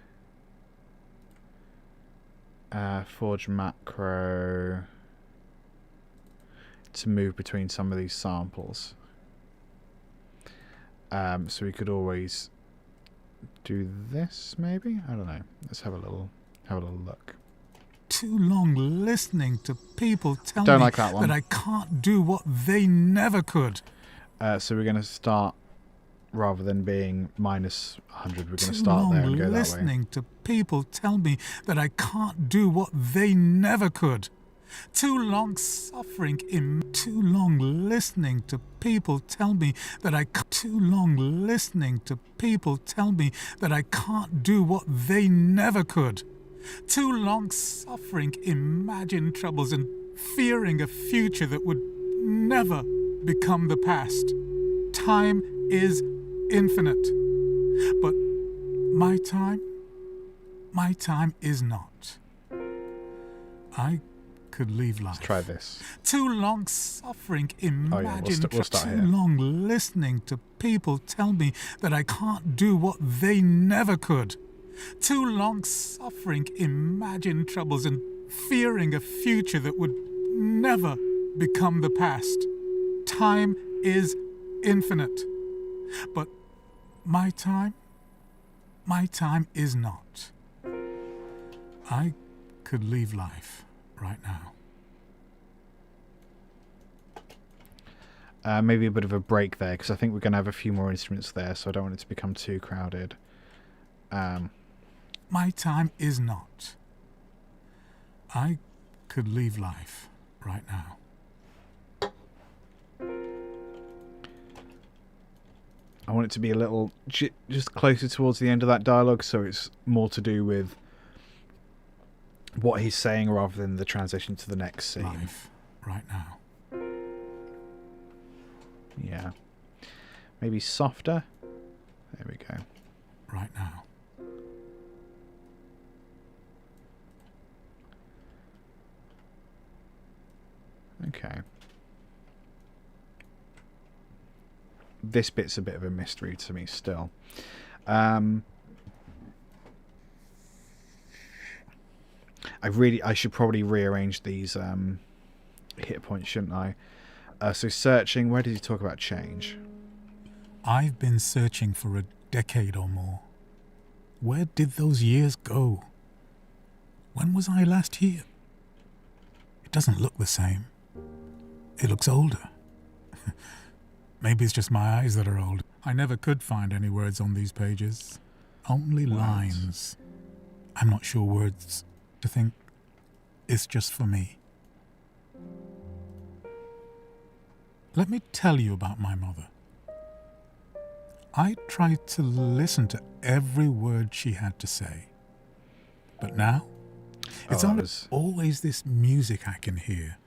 forge macro to move between some of these samples. So we could always do this, maybe? I don't know. Let's have a little look. Too long listening to people tell Don't me like that one. that I can't do what they never could. So we're going to start, rather than being minus 100, we're going to start there and go that way. Listening to people tell me that I can't do what they never could. Too long suffering too long listening to people tell me that too long listening to people tell me that I can't do what they never could. Too long suffering imagined troubles and fearing a future that would never become the past. Time is infinite, but my time is not. I could leave life. Let's try this. Too long suffering imagined we'll start too here. long listening to people tell me that I can't do what they never could. Too long suffering imagined troubles and fearing a future that would never become the past. Time is infinite, but my time is not. I could leave life right now. Maybe a bit of a break there, because I think we're going to have a few more instruments there, so I don't want it to become too crowded. My time is not. I could leave life right now. I want it to be a little just closer towards the end of that dialogue, so it's more to do with what he's saying rather than the transition to the next scene. Life right now. Yeah. Maybe softer. There we go. Right now. Okay. This bit's a bit of a mystery to me still. I should probably rearrange these hit points, shouldn't I? So searching, where did he talk about change? I've been searching for a decade or more. Where did those years go? When was I last here? It doesn't look the same. It looks older. Maybe it's just my eyes that are old. I never could find any words on these pages. Only lines. I'm not sure words to think. It's just for me. Let me tell you about my mother. I tried to listen to every word she had to say. But now, it's always this music I can hear.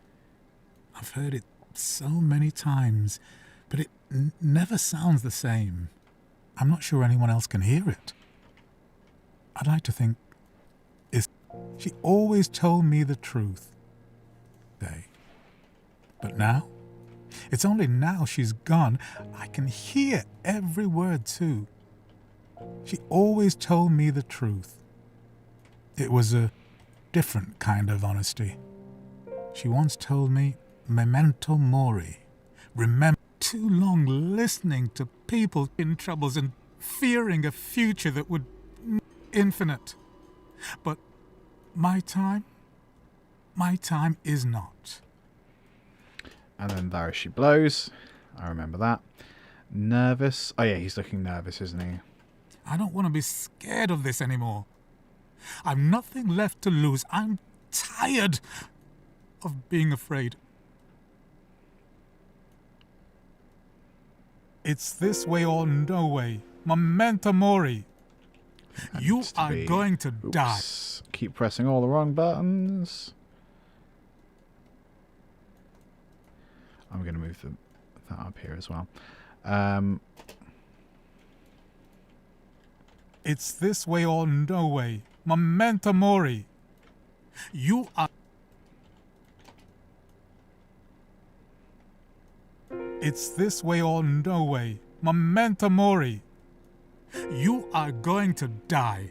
I've heard it so many times, but it never sounds the same. I'm not sure anyone else can hear it. I'd like to think she always told me the truth. But now, it's only now she's gone, I can hear every word too. She always told me the truth. It was a different kind of honesty. She once told me, memento mori. Remember, too long listening to people in troubles and fearing a future that would infinite. But my time is not. And then there she blows. I remember that. Nervous. Oh yeah, he's looking nervous, isn't he? I don't want to be scared of this anymore. I've nothing left to lose. I'm tired of being afraid. It's this way or no way. Memento mori. You are going to die. Keep pressing all the wrong buttons. I'm going to move that up here as well. It's this way or no way. Memento mori. You are... It's this way or no way. Memento mori. You are going to die.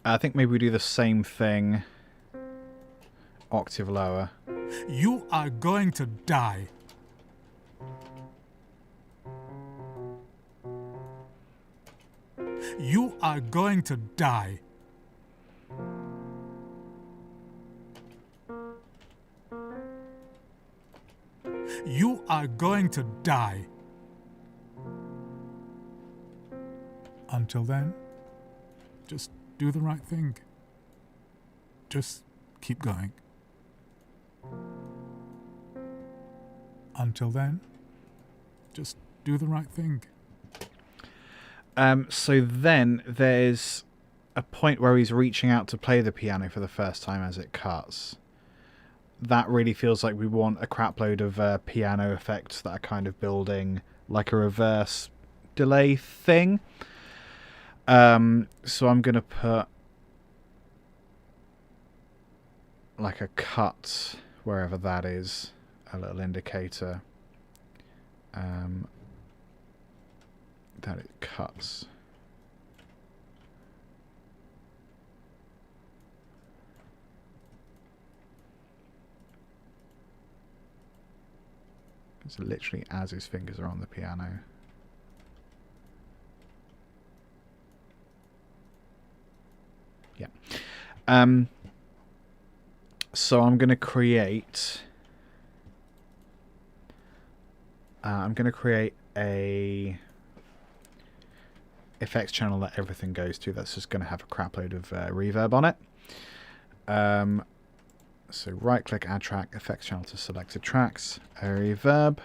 I think maybe we do the same thing. Octave lower. You are going to die. You are going to die. You are going to die. Until then, just do the right thing. Just keep going. Until then, just do the right thing. So then there's a point where he's reaching out to play the piano for the first time as it cuts. That really feels like we want a crapload of piano effects that are kind of building like a reverse delay thing. So I'm going to put like a cut wherever that is, a little indicator that it cuts. It's literally as his fingers are on the piano. Yeah. So I'm going to create a effects channel that everything goes to. That's just going to have a crapload of reverb on it. So right click, add track, effects channel to selected tracks, a reverb.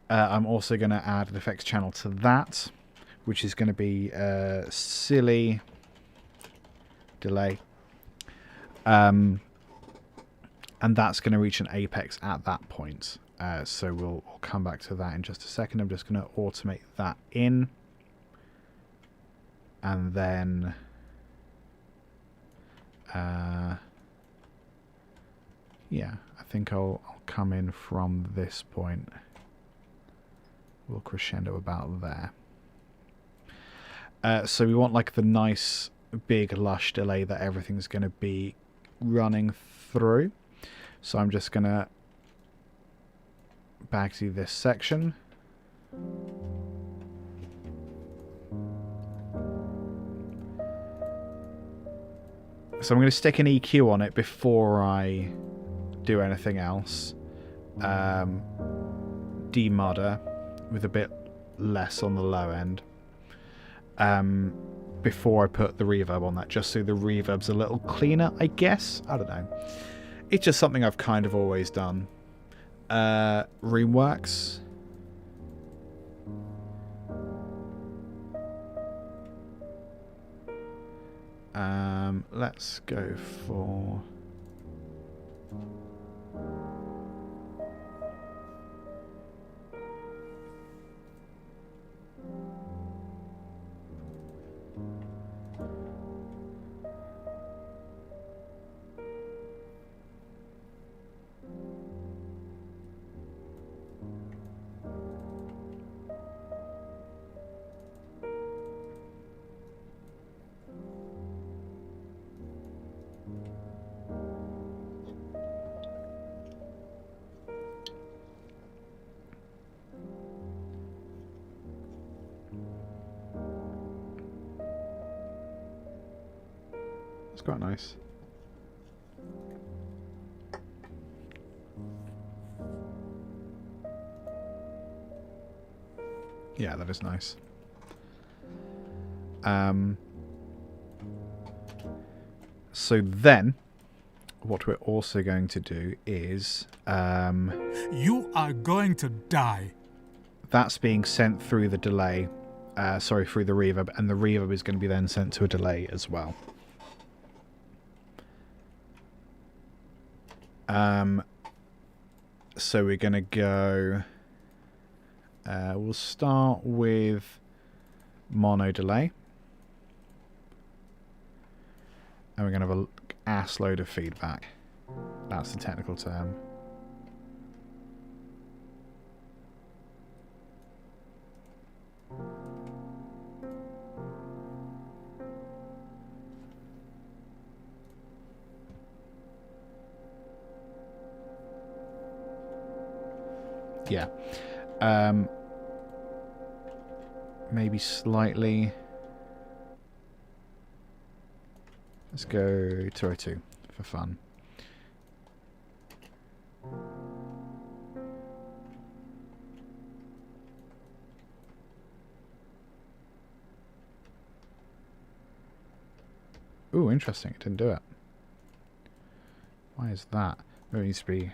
I'm also going to add an effects channel to that, which is going to be a silly delay. And that's going to reach an apex at that point. So we'll come back to that in just a second. I'm just going to automate that in. And then yeah, I think I'll come in from this point. We'll crescendo about there. So we want like the nice big lush delay that everything's going to be running through. So I'm just going to backsy this section. So I'm going to stick an EQ on it before I do anything else. Demodder with a bit less on the low end. Before I put the reverb on that, just so the reverb's a little cleaner, I guess. I don't know. It's just something I've kind of always done. Roomworks. Let's go for... It's quite nice. Yeah, that is nice. So then, what we're also going to do is... You are going to die. That's being sent through the delay. Through the reverb. And the reverb is going to be then sent to a delay as well. So we're going to go... we'll start with mono delay. And we're going to have an ass load of feedback. That's the technical term. Yeah. Maybe slightly. Let's go 202 for fun. Ooh, interesting. It didn't do it. Why is that? Maybe it needs to be...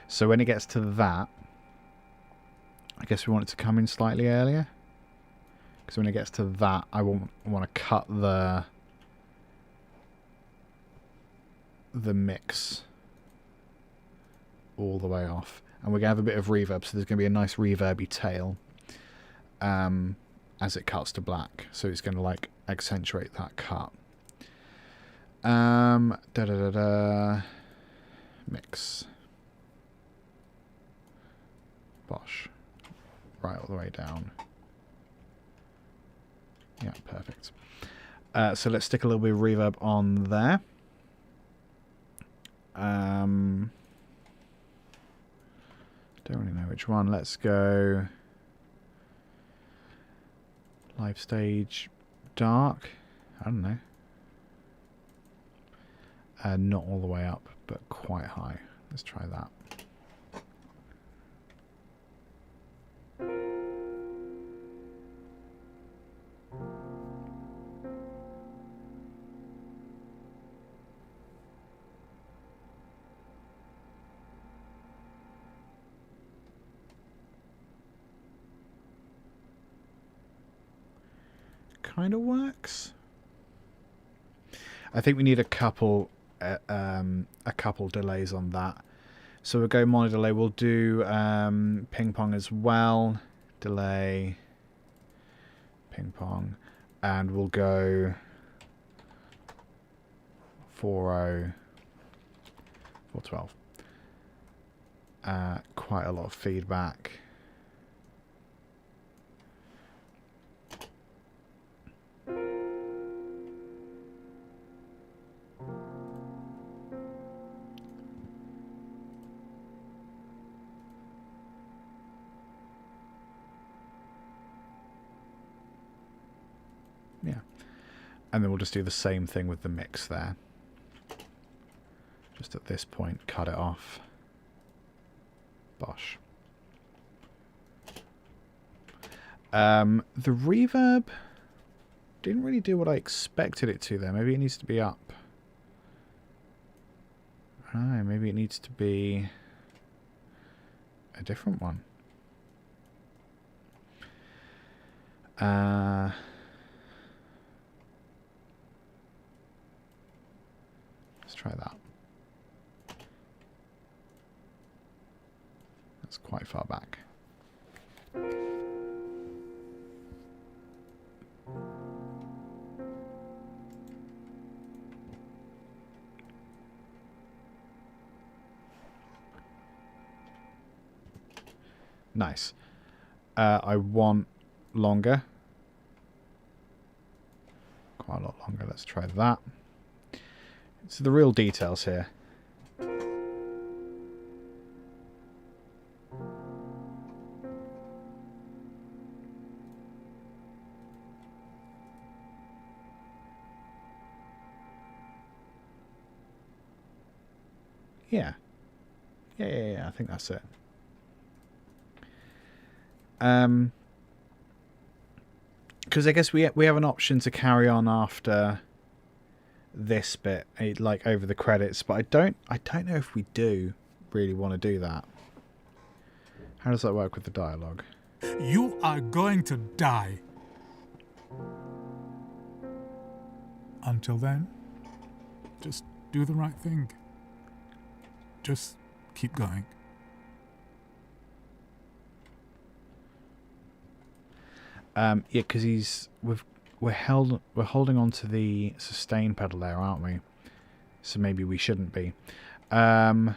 So when it gets to that, I guess we want it to come in slightly earlier. Because when it gets to that, I want to cut the mix all the way off. And we're going to have a bit of reverb, so there's going to be a nice reverby tail as it cuts to black. So it's going to like accentuate that cut. Mix. Bosh. Right all the way down. Yeah, perfect. So let's stick a little bit of reverb on there. Don't really know which one. Let's go live stage dark. I don't know. Not all the way up, but quite high. Let's try that. Kind of works. I think we need a couple delays on that. So we'll go mono delay. We'll do ping pong as well. Delay, ping pong, and we'll go 4.0, 412. Quite a lot of feedback. Yeah, and then we'll just do the same thing with the mix there. Just at this point, cut it off. Bosh. The reverb, Didn't really do what I expected it to there. Maybe it needs to be up. I don't know, maybe it needs to be a different one. Let's try that. That's quite far back. Nice. I want longer. Quite a lot longer. Let's try that. It's the real details here. Yeah. Yeah, I think that's it. Because I guess we have an option to carry on after this bit, like over the credits, but I don't know if we do really want to do that. How does that work with the dialogue? You are going to die. Until then, just do the right thing. Just keep going. Yeah, because we're holding on to the sustain pedal there, aren't we? So maybe we shouldn't be. Man,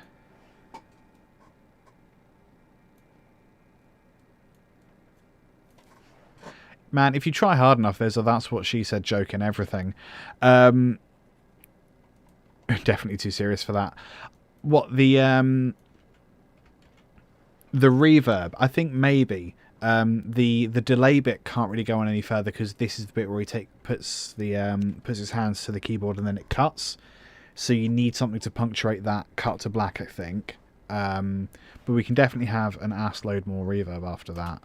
if you try hard enough, there's a "that's what she said" joke in everything. Definitely too serious for that. What the reverb? I think maybe. The delay bit can't really go on any further because this is the bit where he puts his hands to the keyboard and then it cuts. So you need something to punctuate that cut to black, I think. But we can definitely have an ass load more reverb after that.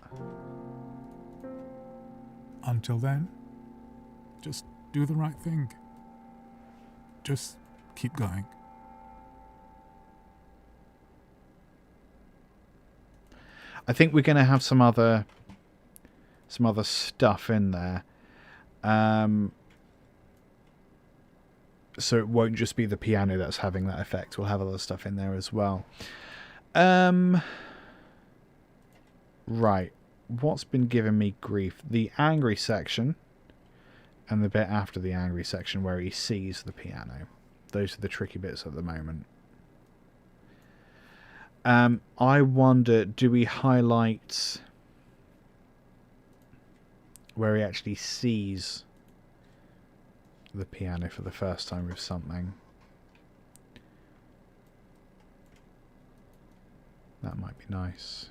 Until then, just do the right thing. Just keep going. I think we're going to have some other stuff in there, so it won't just be the piano that's having that effect. We'll have other stuff in there as well. Right, what's been giving me grief? The angry section, and the bit after the angry section where he sees the piano. Those are the tricky bits at the moment. I wonder, do we highlight where he actually sees the piano for the first time with something? That might be nice.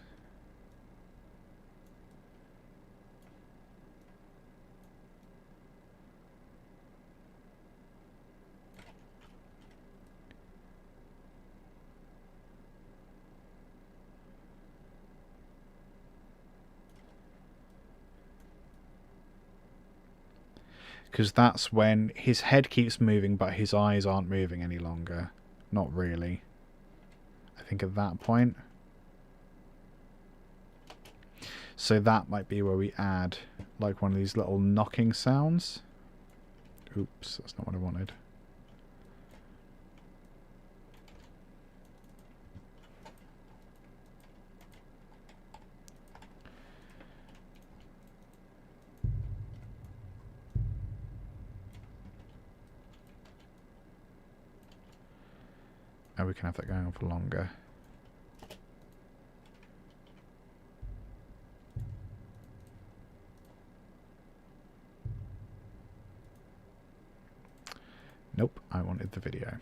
Because that's when his head keeps moving, but his eyes aren't moving any longer. Not really. I think at that point. So that might be where we add like one of these little knocking sounds. Oops, that's not what I wanted. Now we can have that going on for longer. Nope, I wanted the video.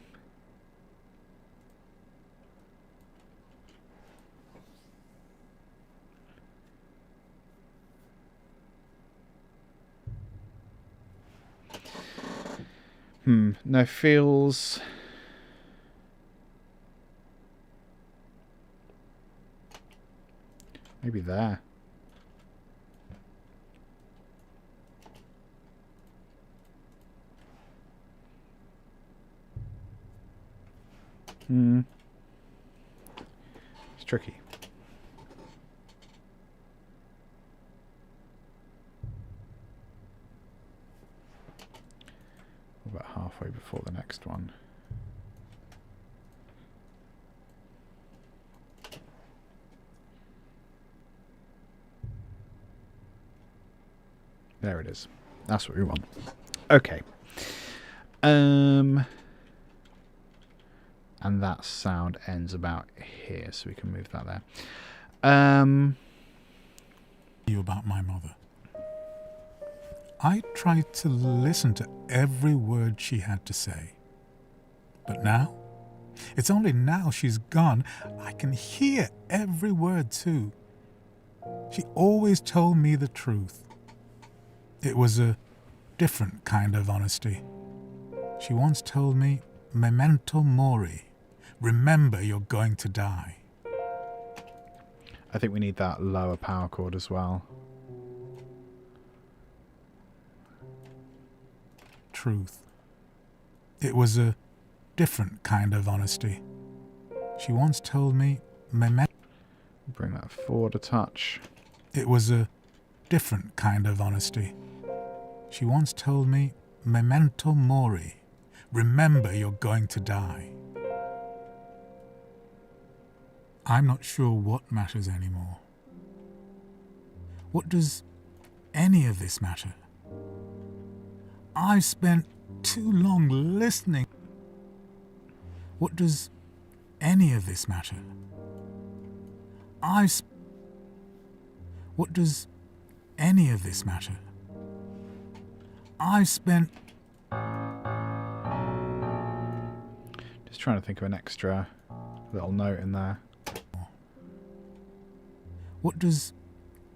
No, feels... Maybe there. It's tricky. About halfway before the next one. There it is. That's what we want. Okay. And that sound ends about here, so we can move that there. You about my mother. I tried to listen to every word she had to say. But now, it's only now she's gone, I can hear every word too. She always told me the truth. It was a different kind of honesty. She once told me, memento mori, remember you're going to die. I think we need that lower power chord as well. Truth. It was a different kind of honesty. She once told me, memento... Bring that forward a touch. It was a different kind of honesty. She once told me, memento mori, remember you're going to die. I'm not sure what matters anymore. What does any of this matter? I've spent too long listening. What does any of this matter? What does any of this matter? I've spent... Just trying to think of an extra little note in there. What does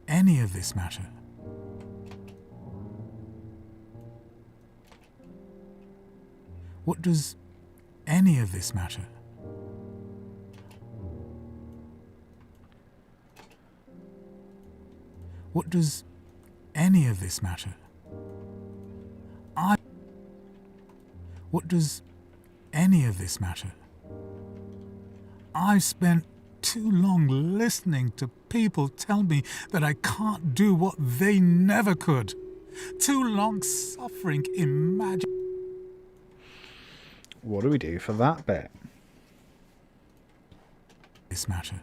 any of this matter? What does any of this matter? What does any of this matter? What does any of this matter? I've spent too long listening to people tell me that I can't do what they never could. Too long suffering What do we do for that bit? This matter.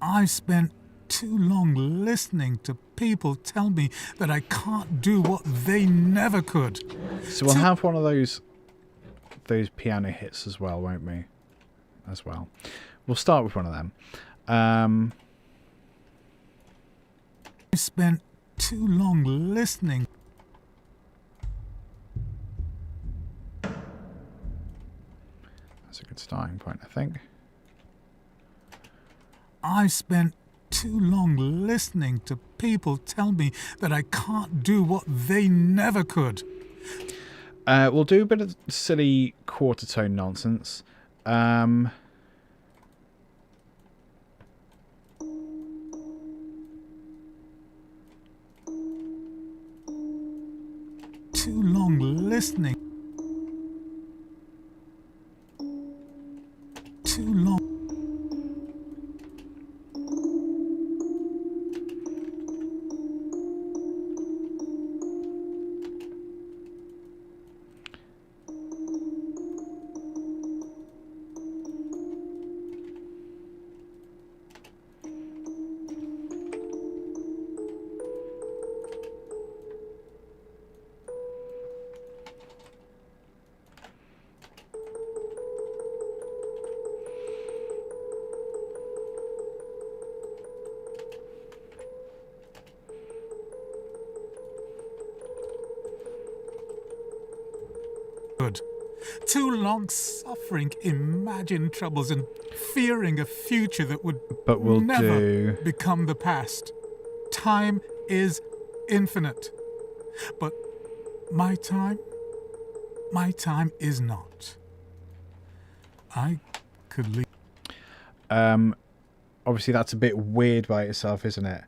I've spent too long listening to people tell me that I can't do what they never could. So we'll have one of those piano hits as well, won't we? As well. We'll start with one of them. I spent too long listening. That's a good starting point, I think. I spent too long listening to people tell me that I can't do what they never could. We'll do a bit of silly quarter tone nonsense. Too long listening. Too long. Too long suffering imagined troubles and fearing a future that would never become the past. Time is infinite. But my time is not. I could leave. Obviously that's a bit weird by itself, isn't it?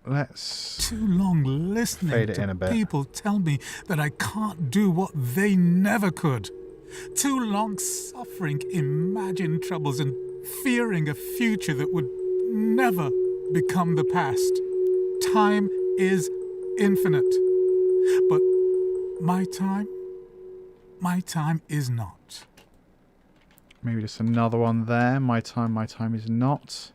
let's Too long listening fade it in a to bit. people tell me that I can't do what they never could. Too long suffering imagined troubles and fearing a future that would never become the past. Time is infinite, but my time is not. Maybe just another one there. My time is not.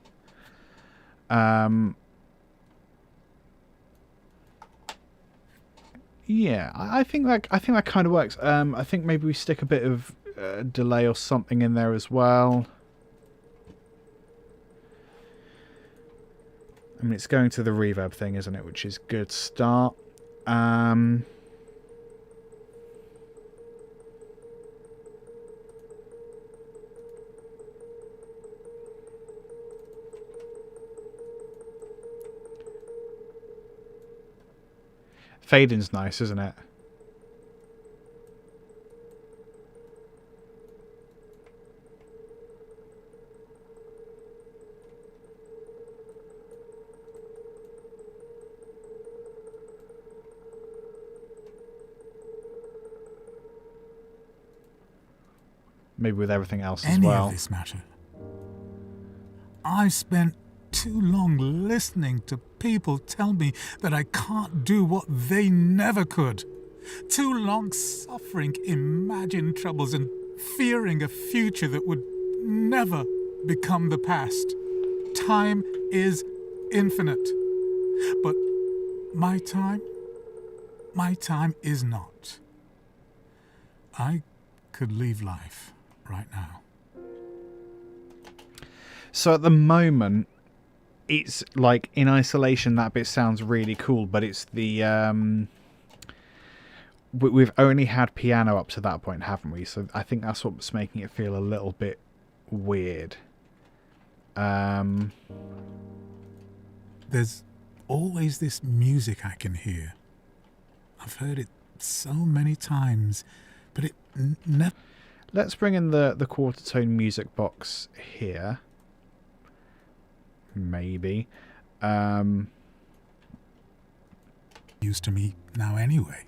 Yeah, I think that kind of works. I think maybe we stick a bit of delay or something in there as well. I mean, it's going to the reverb thing, isn't it? Which is good start. Fading's nice, isn't it? Maybe with everything else as well. Any of this matter. I've spent too long listening to people tell me that I can't do what they never could. Too long suffering imagined troubles and fearing a future that would never become the past. Time is infinite, but my time is not. I could leave life right now. So at the moment, it's like in isolation that bit sounds really cool, but it's the we've only had piano up to that point, haven't we? So I think that's what's making it feel a little bit weird. There's always this music I can hear. I've heard it so many times, but it never... Let's bring in the quarter tone music box here. Maybe. Used to me now anyway.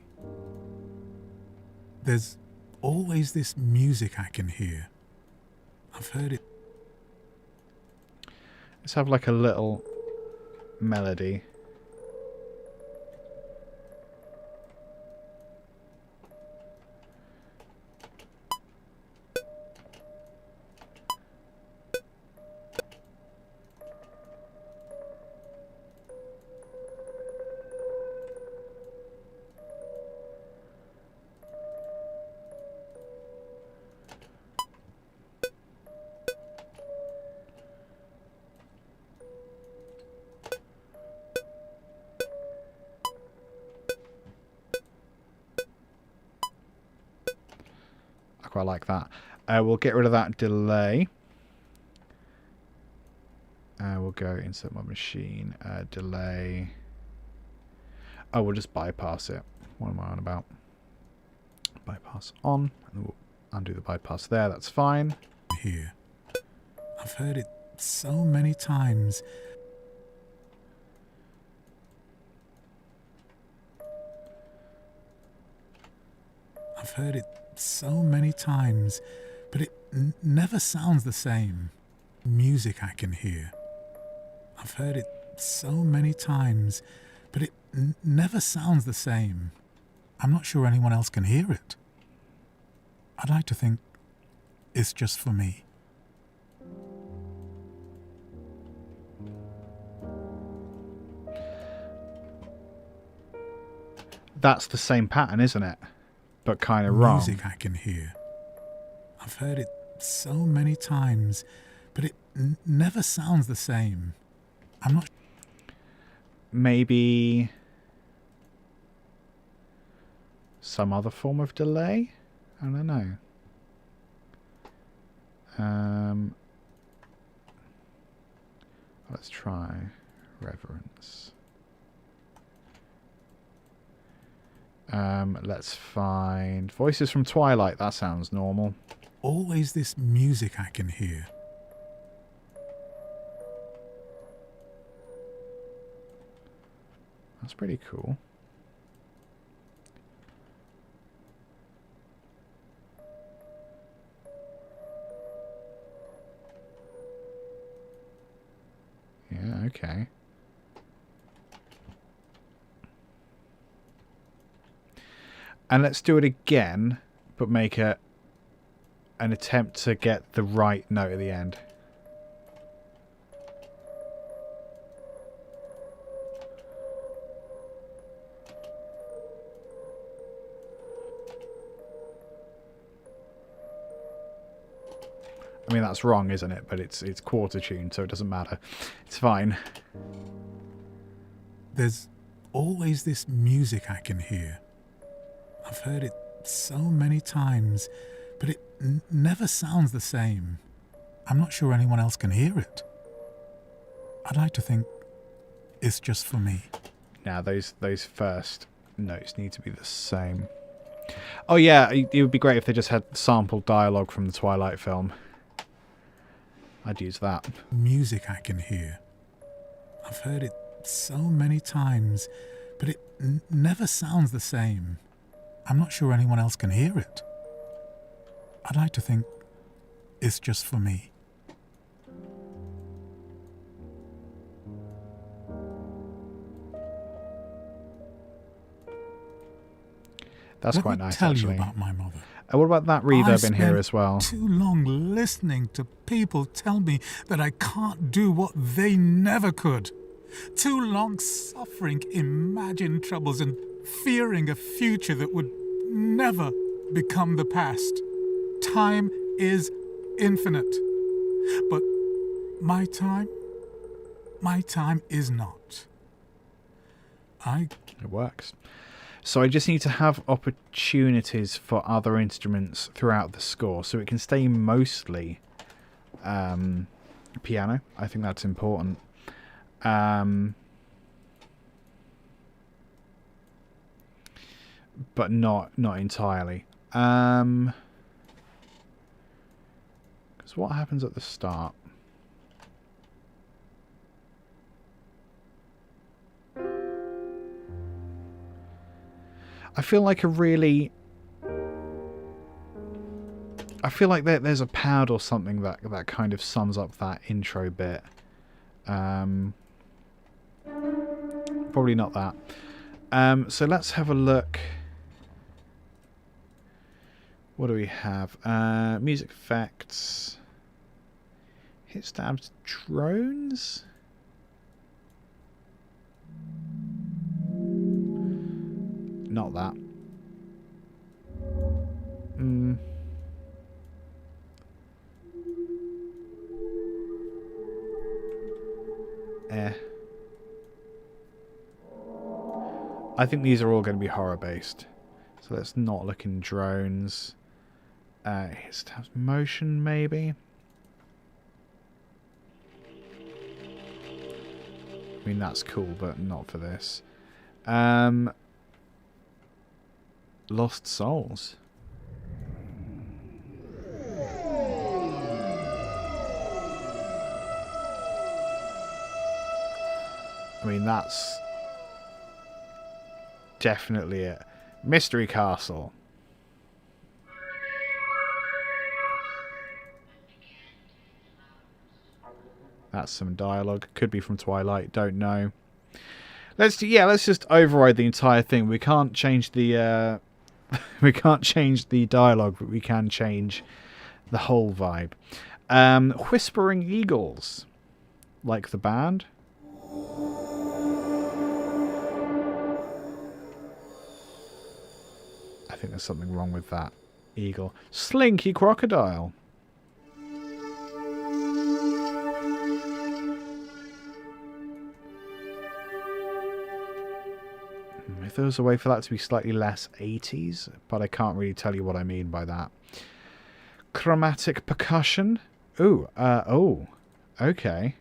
There's always this music I can hear. I've heard it. Let's have like a little melody. Quite like that. We'll get rid of that delay. We'll go insert my machine. Delay. Oh, we'll just bypass it. What am I on about? Bypass on. And we'll undo the bypass there. That's fine. Here. I've heard it so many times. I've heard it so many times, but it never sounds the same. Music I can hear. I've heard it so many times, but it never sounds the same. I'm not sure anyone else can hear it. I'd like to think it's just for me. That's the same pattern, isn't it? But kind of wrong. Music I can hear. I've heard it so many times, but it never sounds the same. I'm not... Maybe some other form of delay? I don't know. Let's try reverence. Let's find Voices from Twilight. That sounds normal. Always this music I can hear. That's pretty cool. Yeah, okay. And let's do it again, but make an attempt to get the right note at the end. I mean, that's wrong, isn't it? But it's quarter tuned, so it doesn't matter. It's fine. There's always this music I can hear. I've heard it so many times, but it never sounds the same. I'm not sure anyone else can hear it. I'd like to think it's just for me. Now, those first notes need to be the same. Oh yeah, it would be great if they just had sampled dialogue from the Twilight film. I'd use that. Music I can hear. I've heard it so many times, but it never sounds the same. I'm not sure anyone else can hear it. I'd like to think it's just for me. That's quite nice, Let me tell actually. you about my mother. What about that reverb in here as well? I spent too long listening to people tell me that I can't do what they never could. Too long suffering imagined troubles and fearing a future that would never become the past. Time is infinite. But my time is not. It works. So I just need to have opportunities for other instruments throughout the score, so it can stay mostly piano. I think that's important. But not entirely. Because what happens at the start? I feel like there's a pad or something that kind of sums up that intro bit. Probably not that. So let's have a look. What do we have? Music effects. Hit stabs, drones. Not that. I think these are all going to be horror based. So let's not look in drones. Hit stabs, motion maybe. I mean, that's cool, but not for this. Lost Souls. I mean, that's definitely it. Mystery Castle. That's some dialogue. Could be from Twilight. Don't know. Let's just override the entire thing. We can't change the we can't change the dialogue, but we can change the whole vibe. Whispering Eagles, like the band. I think there's something wrong with that eagle. Slinky Crocodile. If there was a way for that to be slightly less 80s, but I can't really tell you what I mean by that. Chromatic percussion. Ooh, oh, okay.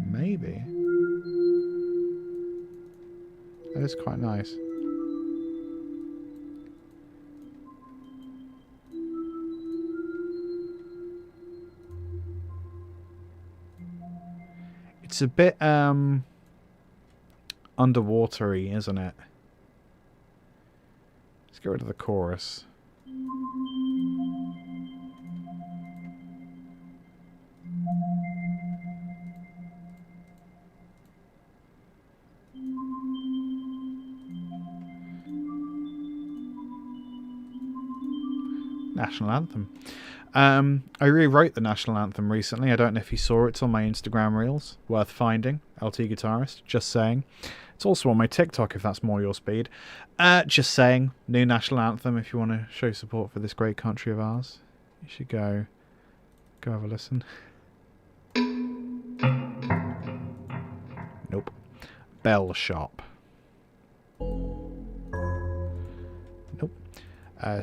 Maybe. That is quite nice. It's a bit underwatery, isn't it? Let's get rid of the chorus. National anthem. I rewrote the national anthem recently. I don't know if you saw it. It's on my Instagram reels. Worth finding. LTGuitarist. Just saying. It's also on my TikTok if that's more your speed. Just saying. New national anthem. If you want to show support for this great country of ours, you should go have a listen. Nope. Bell Shop. Nope.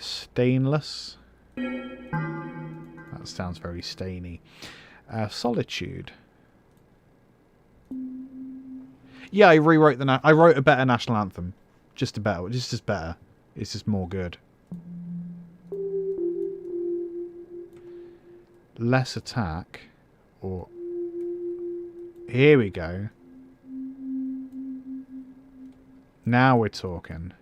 Stainless. That sounds very stainy. Solitude. Yeah, I rewrote I wrote a better national anthem. Just as better. It's just more good. Less attack. Or... Here we go. Now we're talking.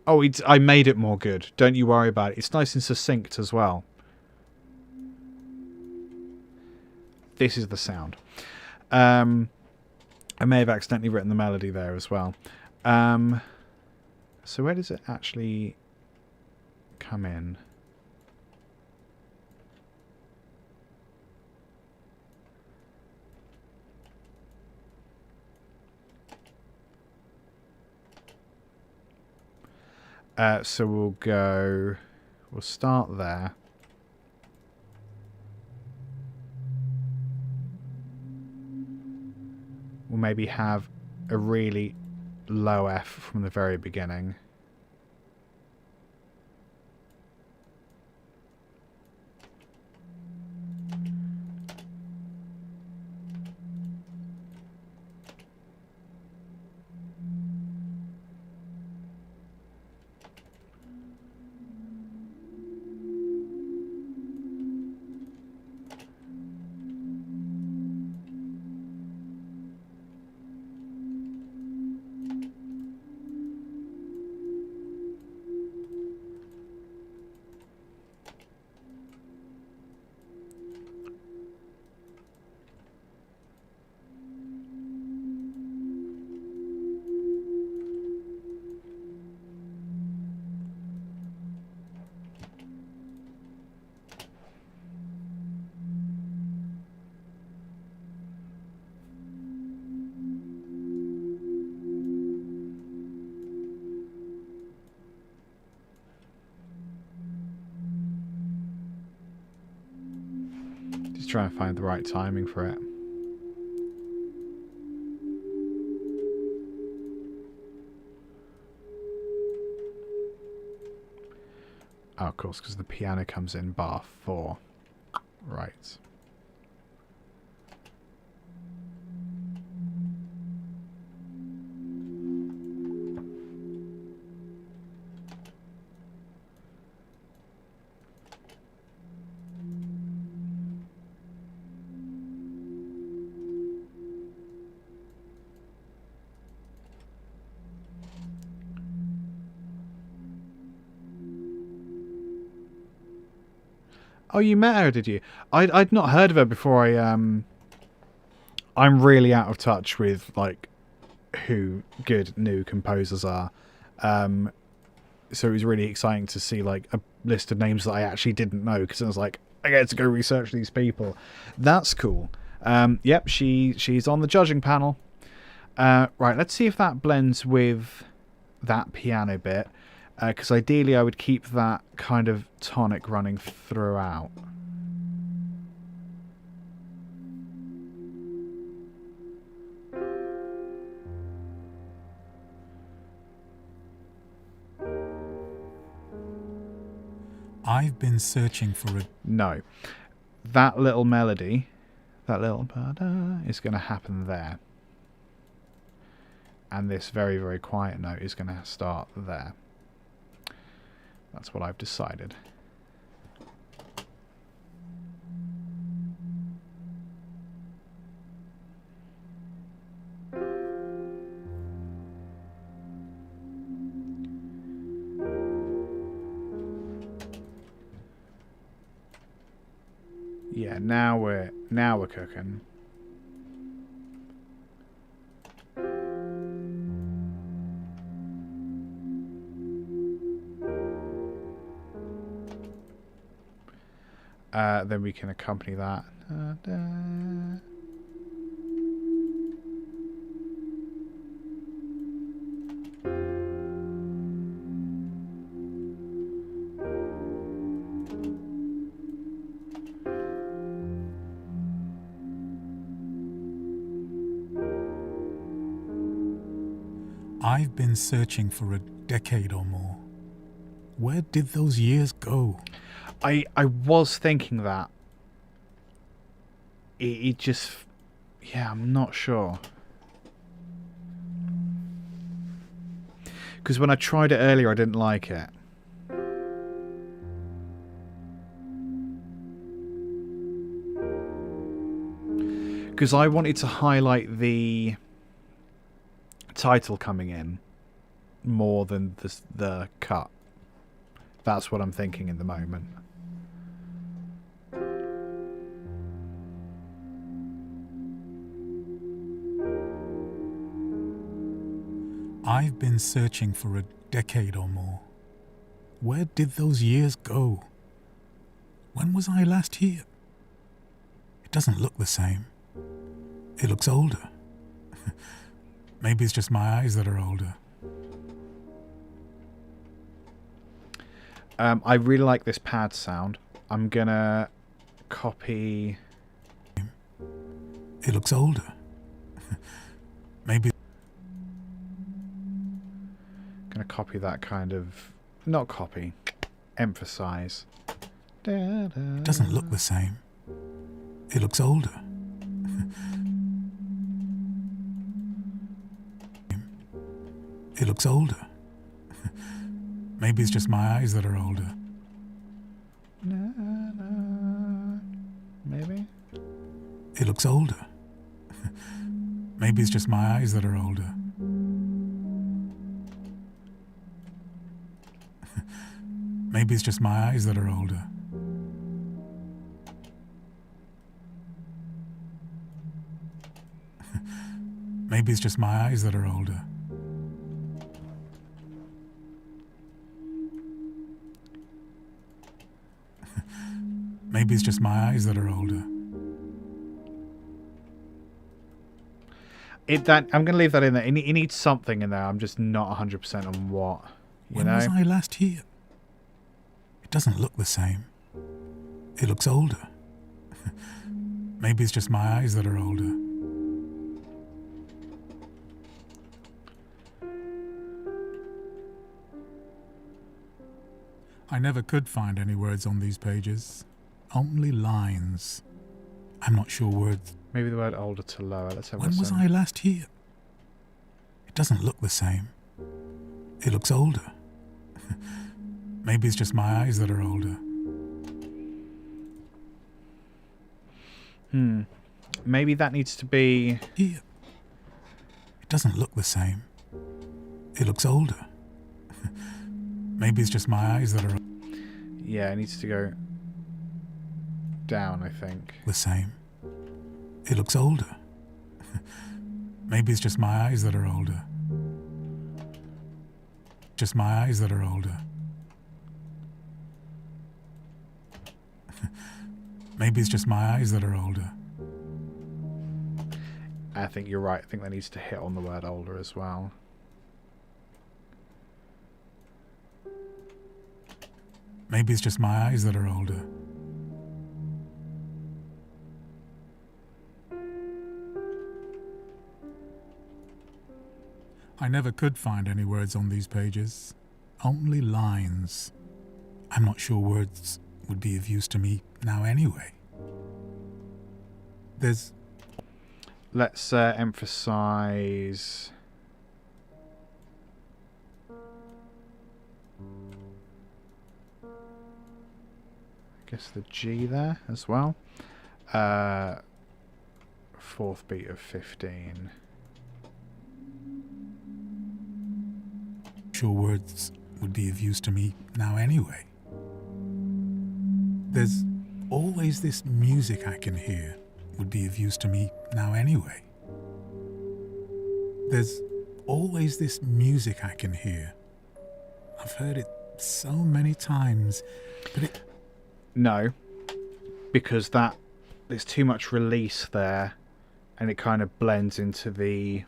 Oh, I made it more good. Don't you worry about it. It's nice and succinct as well. This is the sound. I may have accidentally written the melody there as well. So where does it actually come in? So we'll start there. We'll maybe have a really low F from the very beginning. Just try and find the right timing for it. Oh, of course, because the piano comes in bar 4. Right. Oh, you met her, did you? I'd not heard of her before. I'm really out of touch with like who good new composers are. So it was really exciting to see like a list of names that I actually didn't know, because I was like, I get to go research these people. That's cool. Yep, she's on the judging panel. Right, let's see if that blends with that piano bit. Because ideally I would keep that kind of tonic running throughout. I've been searching for a... No. that little melody, that little Panda, is going to happen there. And this very, very quiet note is going to start there. That's what I've decided. Yeah, now we're cooking. Then we can accompany that. I've been searching for a decade or more. Where did those years go? I was thinking that. It just... Yeah, I'm not sure. Because when I tried it earlier, I didn't like it. Because I wanted to highlight the title coming in more than the cut. That's what I'm thinking in the moment. I've been searching for a decade or more. Where did those years go? When was I last here? It doesn't look the same. It looks older. Maybe it's just my eyes that are older. I really like this pad sound. I'm gonna copy... It looks older. Maybe... Gonna copy that kind of... Not copy. Emphasize. It doesn't look the same. It looks older. It looks older. Maybe it's just my eyes that are older. Maybe? It looks older. Maybe it's just my eyes that are older. Maybe it's just my eyes that are older. Maybe it's just my eyes that are older. Maybe it's just my eyes that are older. I'm going to leave that in there. It needs something in there. I'm just not 100% on what. When was I last here? It doesn't look the same. It looks older. Maybe it's just my eyes that are older. I never could find any words on these pages. Only lines. I'm not sure words. Maybe the word older to lower. Let's have a When was I last here? It doesn't look the same. It looks older. Maybe it's just my eyes that are older. Maybe that needs to be... Here. It doesn't look the same. It looks older. Maybe it's just my eyes that are... Yeah, it needs to go down, I think. The same. It looks older. Maybe it's just my eyes that are older. Just my eyes that are older. Maybe it's just my eyes that are older. I think you're right. I think that needs to hit on the word older as well. Maybe it's just my eyes that are older. I never could find any words on these pages. Only lines. I'm not sure words would be of use to me now anyway. Let's emphasize. I guess the G there as well. Fourth beat of 15. Sure words would be of use to me now anyway. There's always this music I can hear would be of use to me now anyway. There's always this music I can hear. I've heard it so many times, but it... No, because there's too much release there, and it kind of blends into the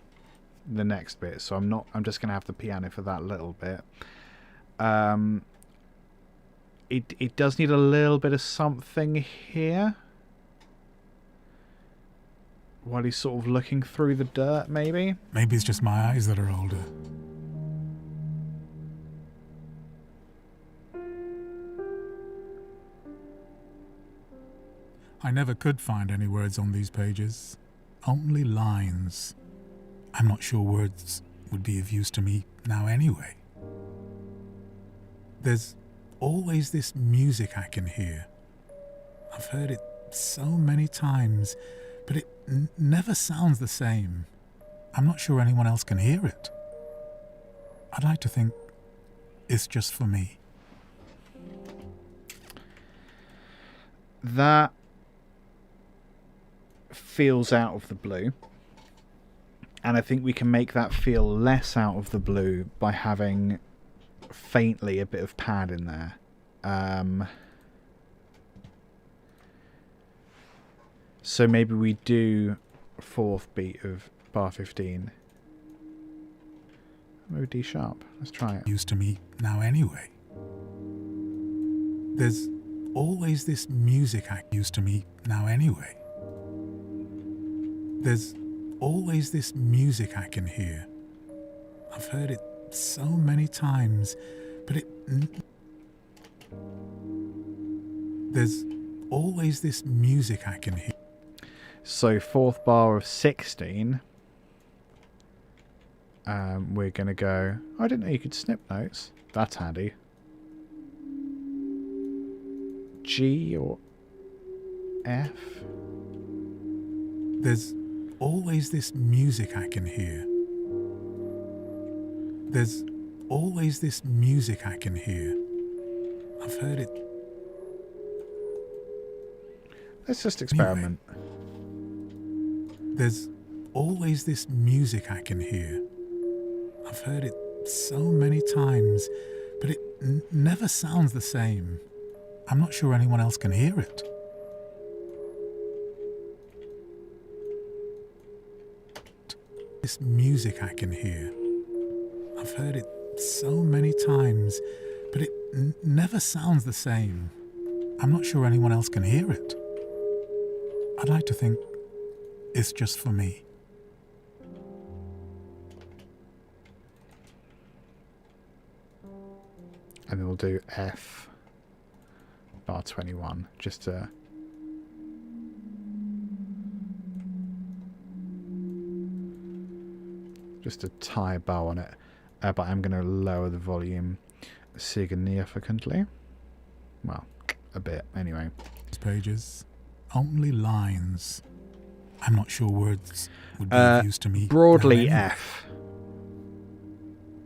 next bit. So I'm just going to have the piano for that little bit. It does need a little bit of something here. While he's sort of looking through the dirt, maybe? Maybe it's just my eyes that are older. I never could find any words on these pages. Only lines. I'm not sure words would be of use to me now anyway. There's always this music I can hear. I've heard it so many times, but it never sounds the same. I'm not sure anyone else can hear it. I'd like to think it's just for me. That feels out of the blue. And I think we can make that feel less out of the blue by having faintly a bit of pad in there. So maybe we do fourth beat of bar 15. Maybe D sharp. Let's try it. Used to me now anyway. There's always this music I used to me now anyway. There's always this music I can hear. I've heard it so many times, but it... There's always this music I can hear. So fourth bar of 16. We're going to go... I didn't know you could snip notes. That's handy. G or F? There's always this music I can hear. There's always this music I can hear. I've heard it. Let's just experiment. Anyway, there's always this music I can hear. I've heard it so many times, but it never sounds the same. I'm not sure anyone else can hear it. This music I can hear. I've heard it so many times, but it never sounds the same. I'm not sure anyone else can hear it. I'd like to think it's just for me. And then we'll do F bar 21 just to tie a bow on it, but I'm going to lower the volume significantly. Well, a bit anyway. Pages, only lines. I'm not sure words would be of use to me. Broadly F.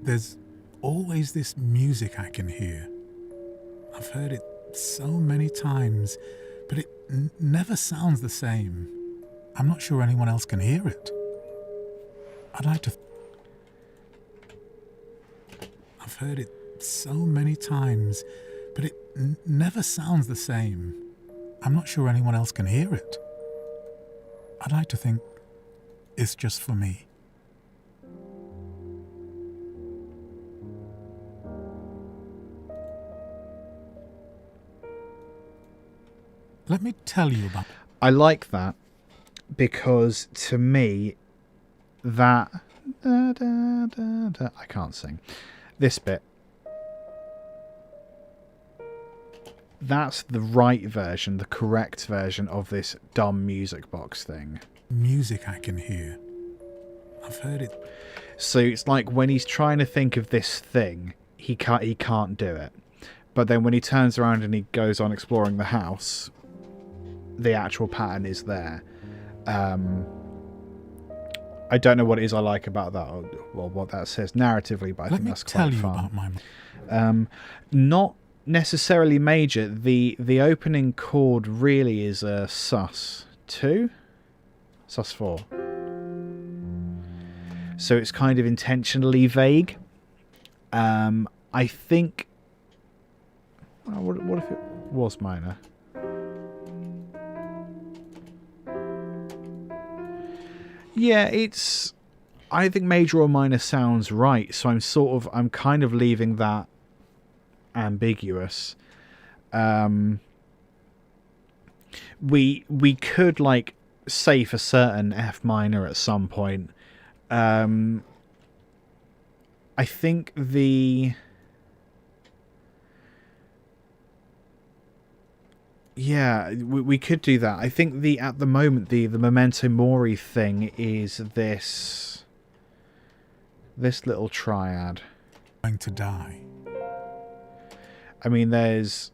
There's always this music I can hear. I've heard it so many times, but it never sounds the same. I'm not sure anyone else can hear it. I'd like to... I've heard it so many times, but it never sounds the same. I'm not sure anyone else can hear it. I'd like to think it's just for me. Let me tell you about... I like that because to me that I can't sing. This bit that's the right version, the correct version of this dumb music box thing. Music I can hear. I've heard it. So it's like when he's trying to think of this thing, he can't do it. But then when he turns around and he goes on exploring the house, the actual pattern is there. I don't know what it is I like about that, or what that says narratively, but I think that's quite fun. Not necessarily major. The opening chord really is a sus2, sus4. So it's kind of intentionally vague. I think. What if it was minor? Yeah, it's. I think major or minor sounds right, so I'm kind of leaving that ambiguous. We could like say for certain F minor at some point. I think we could do that. I think at the moment the Memento Mori thing is this little triad. Going to die. I mean, it's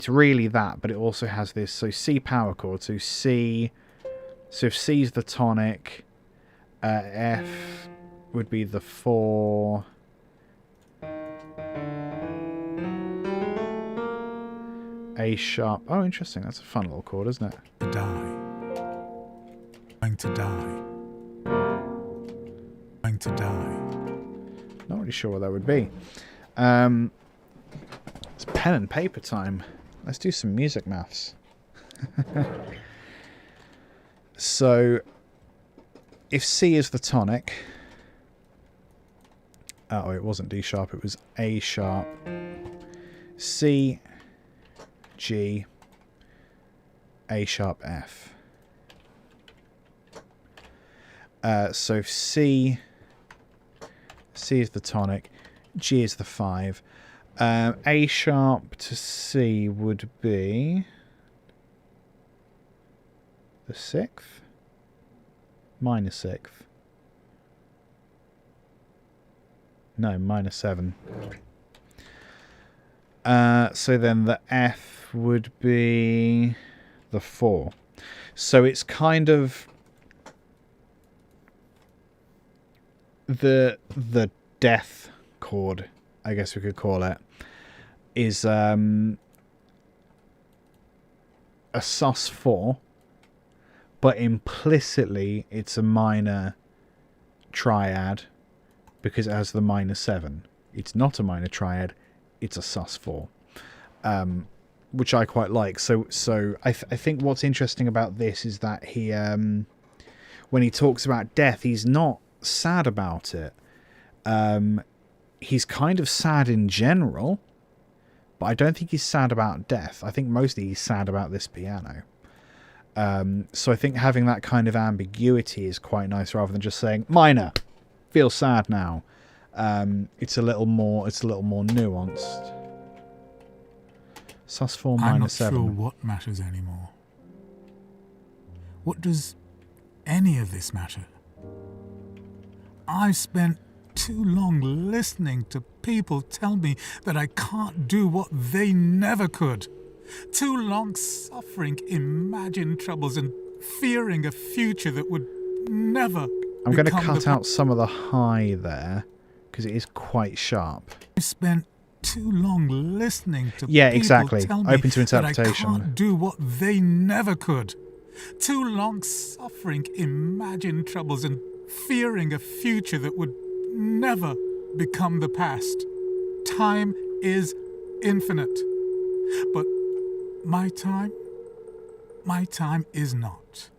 really that, but it also has this. So C power chord. So C. So if C is the tonic, F would be the 4. A sharp. Oh, interesting. That's a fun little chord, isn't it? To die. Going to die. Going to die. Not really sure what that would be. It's pen and paper time. Let's do some music maths. So, if C is the tonic... Oh, it wasn't D sharp, it was A sharp. C, G, A sharp, F. So if C is the tonic, G is the 5. A sharp to C would be the 6th, minor 6th. No, minor 7. So then the F would be the 4. So it's kind of the death chord, I guess we could call it, is a sus4, but implicitly it's a minor triad because it has the minor 7. It's not a minor triad, it's a sus4, which I quite like. So I think what's interesting about this is that he, when he talks about death, he's not sad about it. He's kind of sad in general, but I don't think he's sad about death. I think mostly he's sad about this piano. So I think having that kind of ambiguity is quite nice, rather than just saying minor, feel sad now. It's a little more nuanced. sus4 minor 7. I'm not sure what matters anymore. What does any of this matter? I've spent too long listening to people tell me that I can't do what they never could. Too long suffering imagined troubles and fearing a future that would never. I'm going to cut out some of the high there because it is quite sharp. I spent too long listening to people exactly. Tell me open to interpretation. That I can't do what they never could. Too long suffering imagined troubles and fearing a future that would never become the past. Time is infinite. But my time is not.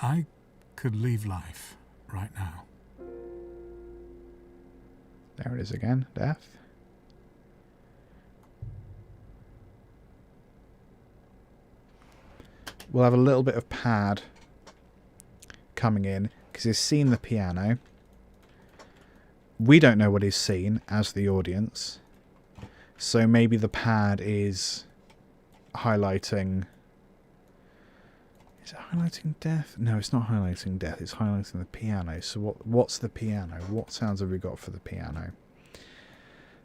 I could leave life right now. There it is again, death. We'll have a little bit of pad coming in because he's seen the piano. We don't know what he's seen as the audience. So maybe the pad is highlighting... Is it highlighting death? No, it's not highlighting death. It's highlighting the piano. So what's the piano? What sounds have we got for the piano?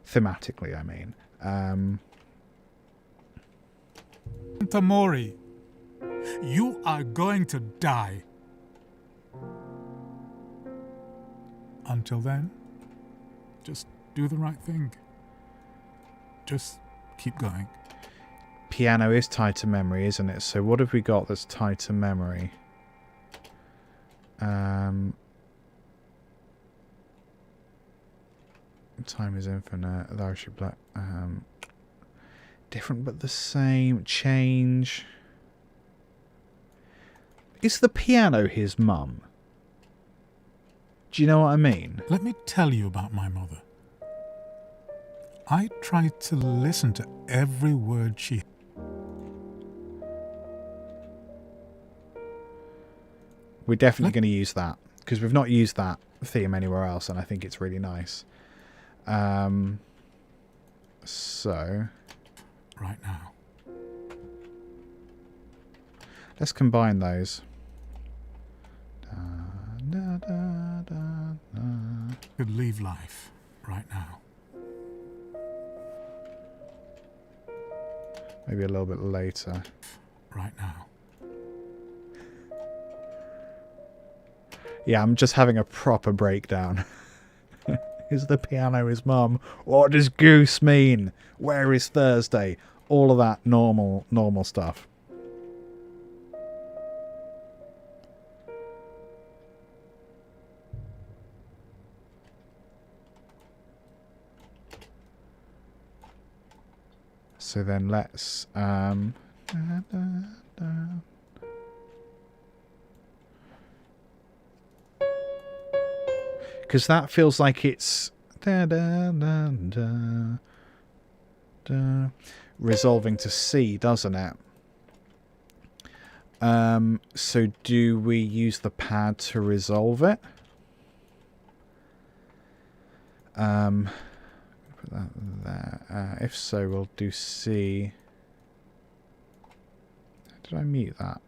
Thematically, I mean. Tamori, you are going to die. Until then, just do the right thing. Just keep going. Piano is tied to memory, isn't it? So what have we got that's tied to memory? Time is infinite. The Irish Black. Different but the same. Change. Is the piano his mum? Do you know what I mean? Let me tell you about my mother. I tried to listen to every word she... We're definitely going to use that, because we've not used that theme anywhere else, and I think it's really nice. So... Right now. Let's combine those. Could leave life right now. Maybe a little bit later. Right now. Yeah, I'm just having a proper breakdown. Is the piano his mum? What does goose mean? Where is Thursday? All of that normal stuff. So then let's because that feels like it's resolving to C, doesn't it? So do we use the pad to resolve it? Put that there. If so, we'll do C. Did I mute that?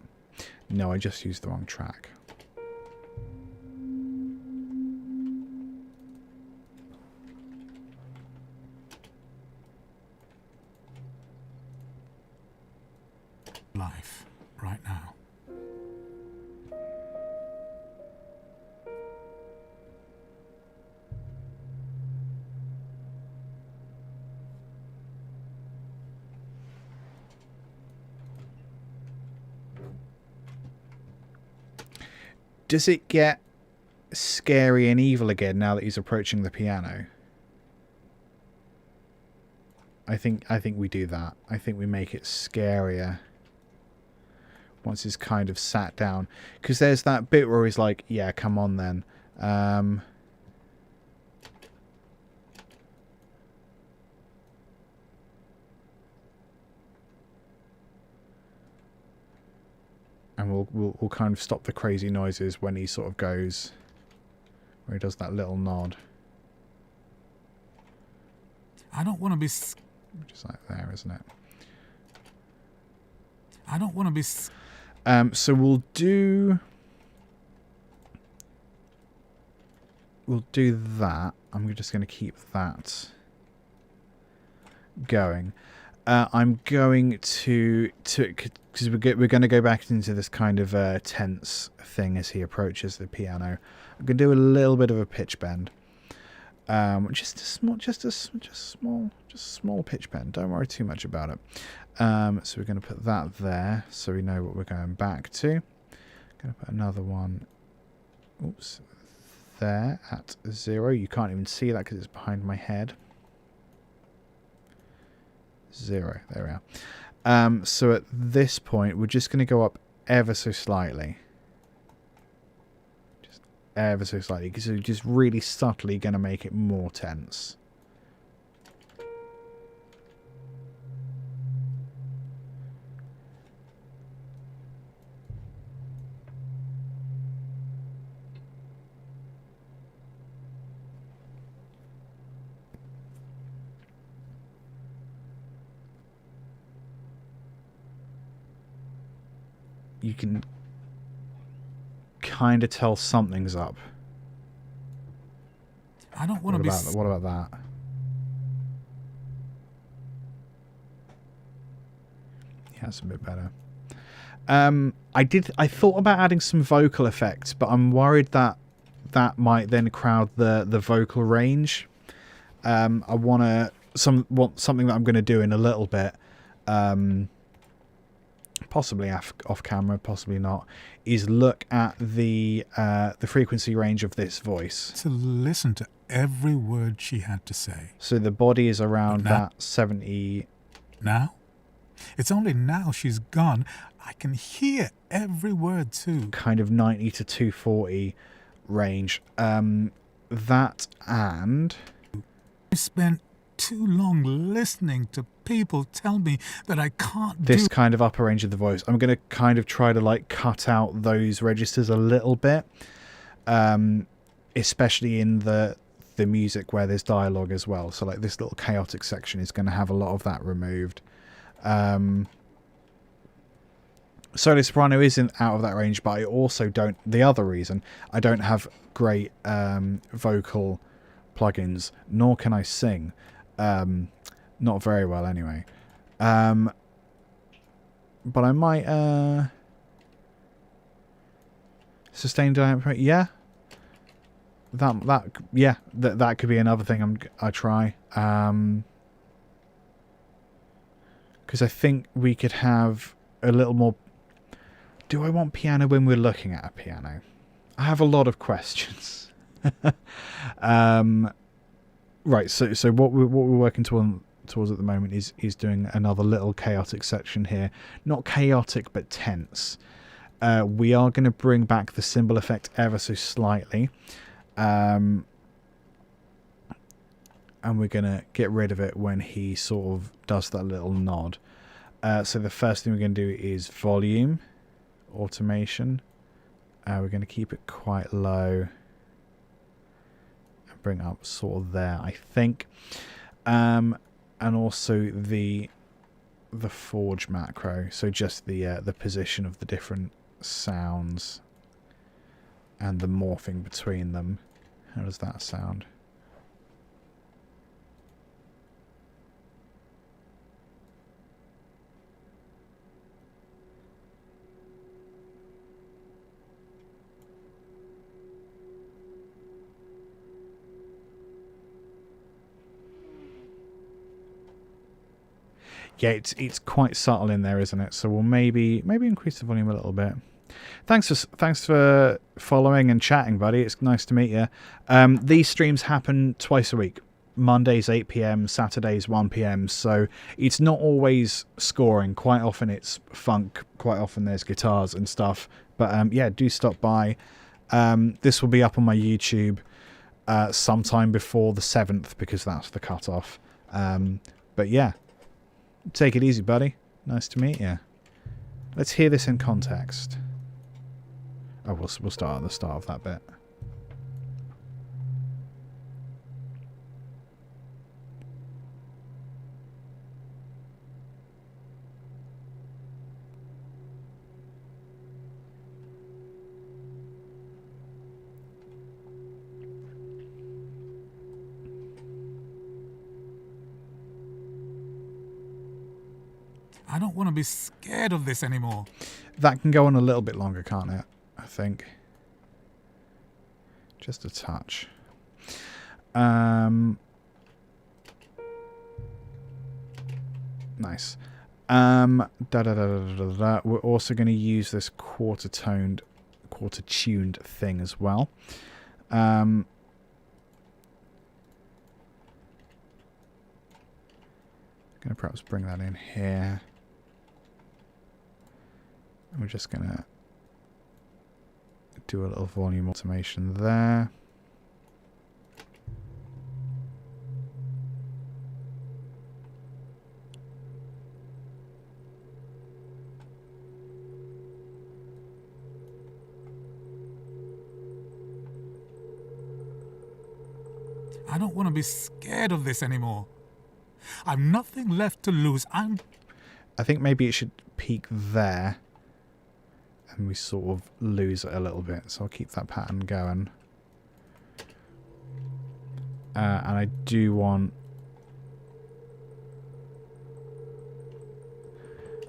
No, I just used the wrong track. Life right now. Does it get scary and evil again now that he's approaching the piano? I think we do that. I think we make it scarier once he's kind of sat down, because there's that bit where he's like, yeah, come on then. And we'll kind of stop the crazy noises when he sort of goes, where he does that little nod. I don't want to be... Just like there, isn't it? I don't want to be... So we'll do that. I'm just going to keep that going. I'm going to because we're going to go back into this kind of tense thing as he approaches the piano. I'm going to do a little bit of a pitch bend, just a small pitch bend. Don't worry too much about it. So we're going to put that there, so we know what we're going back to. Going to put another one. Oops, there at 0. You can't even see that because it's behind my head. 0. There we are. So at this point, we're just going to go up ever so slightly. Just ever so slightly, because we're just really subtly going to make it more tense. you can kind of tell something's up. I don't want to be... What about that? Yeah, that's a bit better. I thought about adding some vocal effects, but I'm worried that might then crowd the vocal range. I want something that I'm going to do in a little bit, possibly off camera, possibly not, is look at the frequency range of this voice. To listen to every word she had to say. So the body is around that 70. Now? It's only now she's gone. I can hear every word too. Kind of 90 to 240 range. That and... I spent too long listening to people tell me that I can't this kind of upper range of the voice. I'm going to kind of try to like cut out those registers a little bit, especially in the music where there's dialogue as well. So like this little chaotic section is going to have a lot of that removed. Solo soprano isn't out of that range, but I also don't... The other reason, I don't have great vocal plugins, nor can I sing. Not very well anyway. But I might... Sustained dynamic... Yeah. That could be another thing I try. Because I think we could have a little more... Do I want piano when we're looking at a piano? I have a lot of questions. Right, so what we're working towards at the moment is doing another little chaotic section here. Not chaotic, but tense. We are going to bring back the cymbal effect ever so slightly. And we're going to get rid of it when he sort of does that little nod. So the first thing we're going to do is volume, automation. We're going to keep it quite low and bring it up sort of there, I think. And also the forge macro, so just the position of the different sounds and the morphing between them. How does that sound? Yeah, it's quite subtle in there, isn't it? So we'll maybe increase the volume a little bit. Thanks for following and chatting, buddy. It's nice to meet you. These streams happen twice a week. Mondays 8 p.m, Saturdays 1 p.m. So it's not always scoring. Quite often it's funk. Quite often there's guitars and stuff. But yeah, do stop by. This will be up on my YouTube sometime before the 7th because that's the cutoff. But yeah. Take it easy, buddy. Nice to meet you. Let's hear this in context. Oh, we'll start at the start of that bit. I don't want to be scared of this anymore. That can go on a little bit longer, can't it? I think. Just a touch. Nice. We're also going to use this quarter-tuned thing as well. Gonna perhaps bring that in here. And we're just gonna do a little volume automation there. I don't want to be scared of this anymore. I've nothing left to lose. I think maybe it should peak there. and we sort of lose it a little bit. So I'll keep that pattern going. And I do want...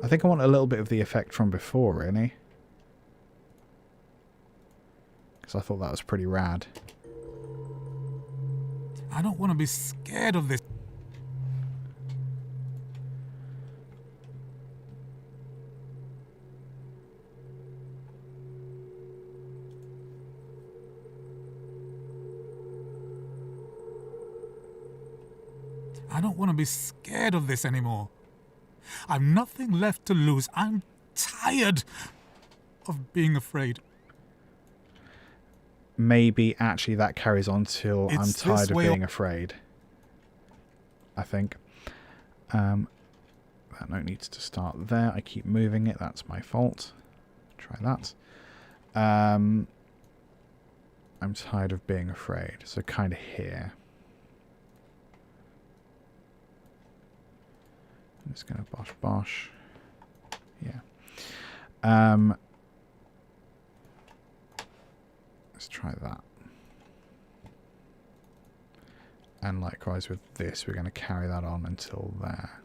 I think I want a little bit of the effect from before, really. Because I thought that was pretty rad. I don't want to be scared of this. I don't want to be scared of this anymore. I've nothing left to lose. I'm tired of being afraid. Maybe actually that carries on till I'm tired of being afraid. I think. That note needs to start there. I keep moving it. That's my fault. Try that. I'm tired of being afraid. So kind of here. I'm just going to bosh bosh. Yeah. Let's try that. And likewise with this, we're going to carry that on until there.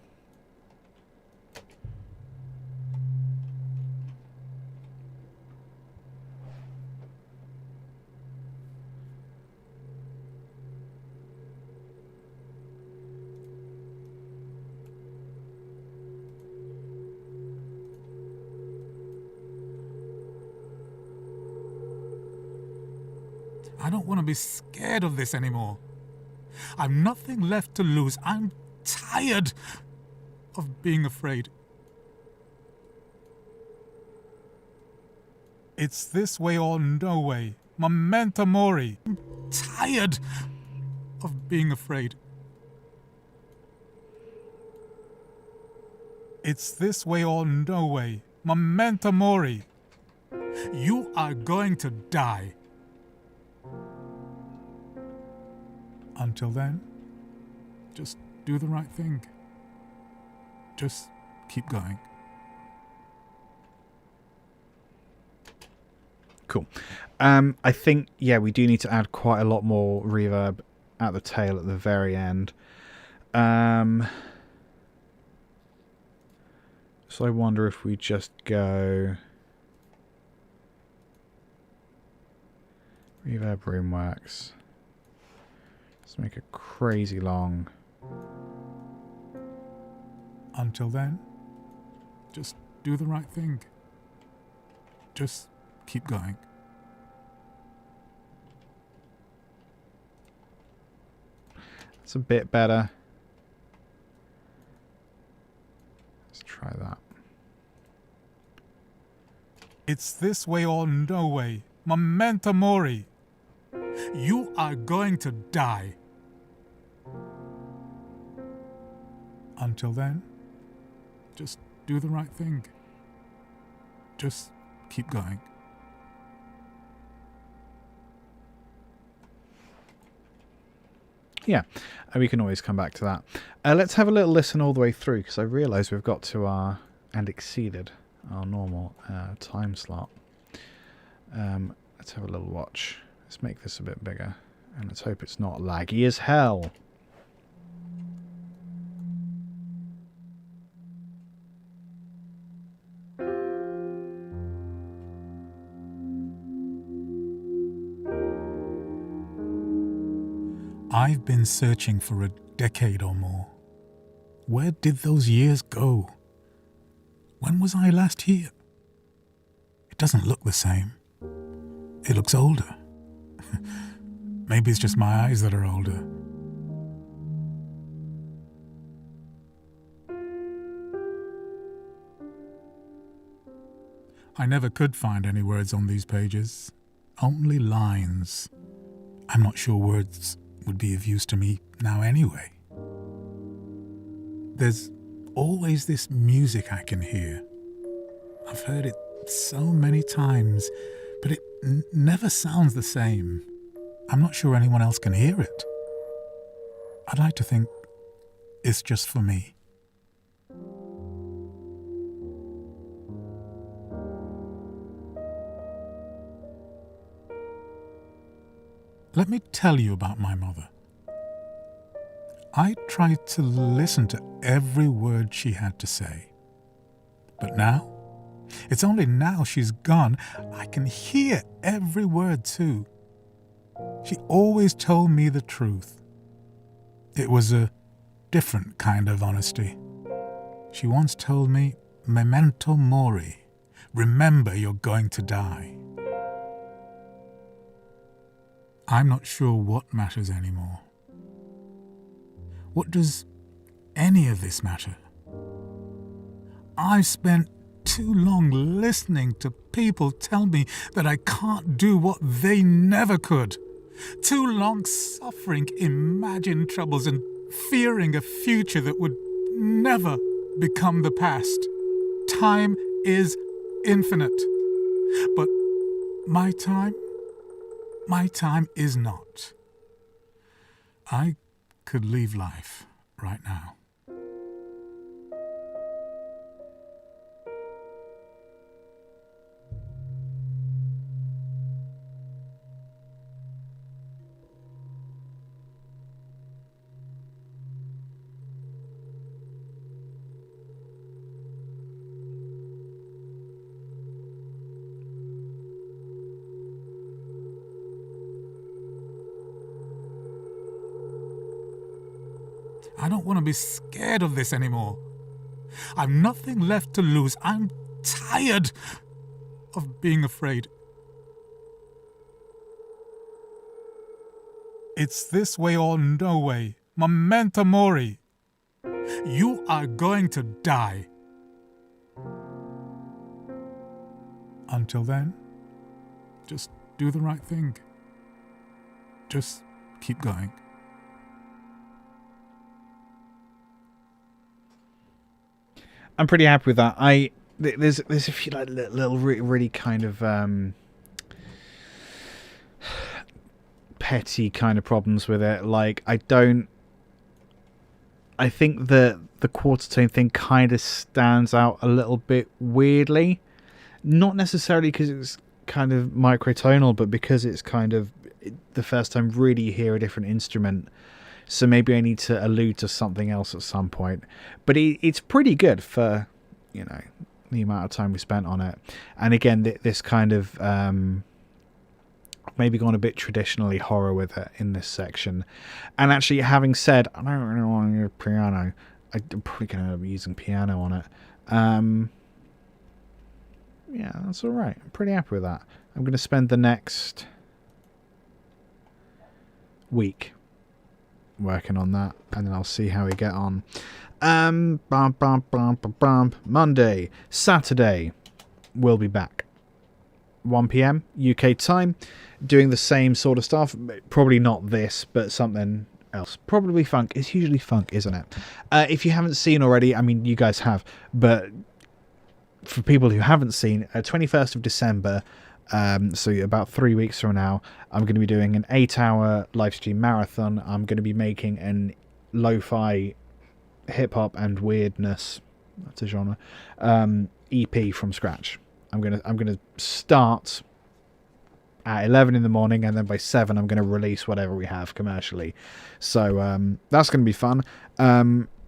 I don't want to be scared of this anymore. I've nothing left to lose. I'm tired of being afraid. It's this way or no way. Memento mori. I'm tired of being afraid. It's this way or no way. Memento mori. You are going to die. Until then, just do the right thing. Just keep going. Cool. I think, yeah, we do need to add quite a lot more reverb at the tail at the very end. So I wonder if we just go Reverb Roomworks. Let's make it crazy long. Until then, just do the right thing. Just keep going. It's a bit better. Let's try that. It's this way or no way. Memento mori. You are going to die. Until then, just do the right thing. Just keep going. Yeah, and we can always come back to that. Let's have a little listen all the way through, because I realise we've got to our, and exceeded our normal time slot. Let's have a little watch. Let's make this a bit bigger, and let's hope it's not laggy as hell. I've been searching for a decade or more. Where did those years go? When was I last here? It doesn't look the same. It looks older. Maybe it's just my eyes that are older. I never could find any words on these pages. Only lines. I'm not sure words would be of use to me now anyway. There's always this music I can hear. I've heard it so many times, but it never sounds the same. I'm not sure anyone else can hear it. I'd like to think it's just for me. Let me tell you about my mother. I tried to listen to every word she had to say. But now, it's only now she's gone, I can hear every word too. She always told me the truth. It was a different kind of honesty. She once told me, memento mori, remember you're going to die. I'm not sure what matters anymore. What does any of this matter? I've spent too long listening to people tell me that I can't do what they never could. Too long suffering imagined troubles and fearing a future that would never become the past. Time is infinite. But my time is not. I could leave life right now. I don't want to be scared of this anymore. I've nothing left to lose. I'm tired of being afraid. It's this way or no way. Memento mori. You are going to die. Until then, just do the right thing. Just keep going. I'm pretty happy with that. There's a few like little really kind of petty kind of problems with it. Like I think that the quarter tone thing kind of stands out a little bit weirdly. Not necessarily because it's kind of microtonal, but because it's kind of the first time really you hear a different instrument. So maybe I need to allude to something else at some point. But it's pretty good for, you know, the amount of time we spent on it. And again, this kind of maybe gone a bit traditionally horror with it in this section. And actually, having said, I don't really want to use piano. I'm probably going to end up using piano on it. Yeah, that's all right. I'm pretty happy with that. I'm going to spend the next week working on that, and then I'll see how we get on. Monday, Saturday, we'll be back 1 p.m. UK time, doing the same sort of stuff. Probably not this, but something else. Probably funk. It's usually funk, isn't it? If you haven't seen already, I mean, you guys have, but for people who haven't seen, 21st of December, so about 3 weeks from now, I'm going to be doing an 8-hour live stream marathon. I'm going to be making an lo-fi hip-hop and weirdness, that's a genre, EP from scratch. I'm going to start at 11 in the morning, and then by 7 I'm going to release whatever we have commercially. So that's going to be fun.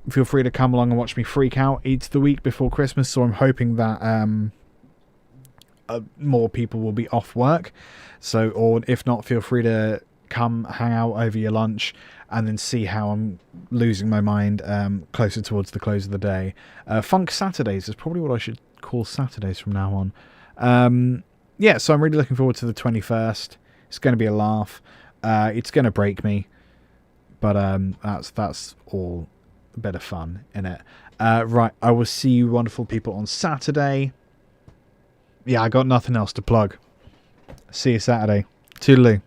Feel free to come along and watch me freak out. It's the week before Christmas, so I'm hoping that more people will be off work. So, or if not, feel free to come hang out over your lunch and then see how I'm losing my mind closer towards the close of the day. Funk Saturdays is probably what I should call Saturdays from now on. Yeah, so I'm really looking forward to the 21st. It's going to be a laugh. It's going to break me, but that's all a bit of fun in it. Right, I will see you wonderful people on Saturday. Yeah, I got nothing else to plug. See you Saturday. Toodaloo.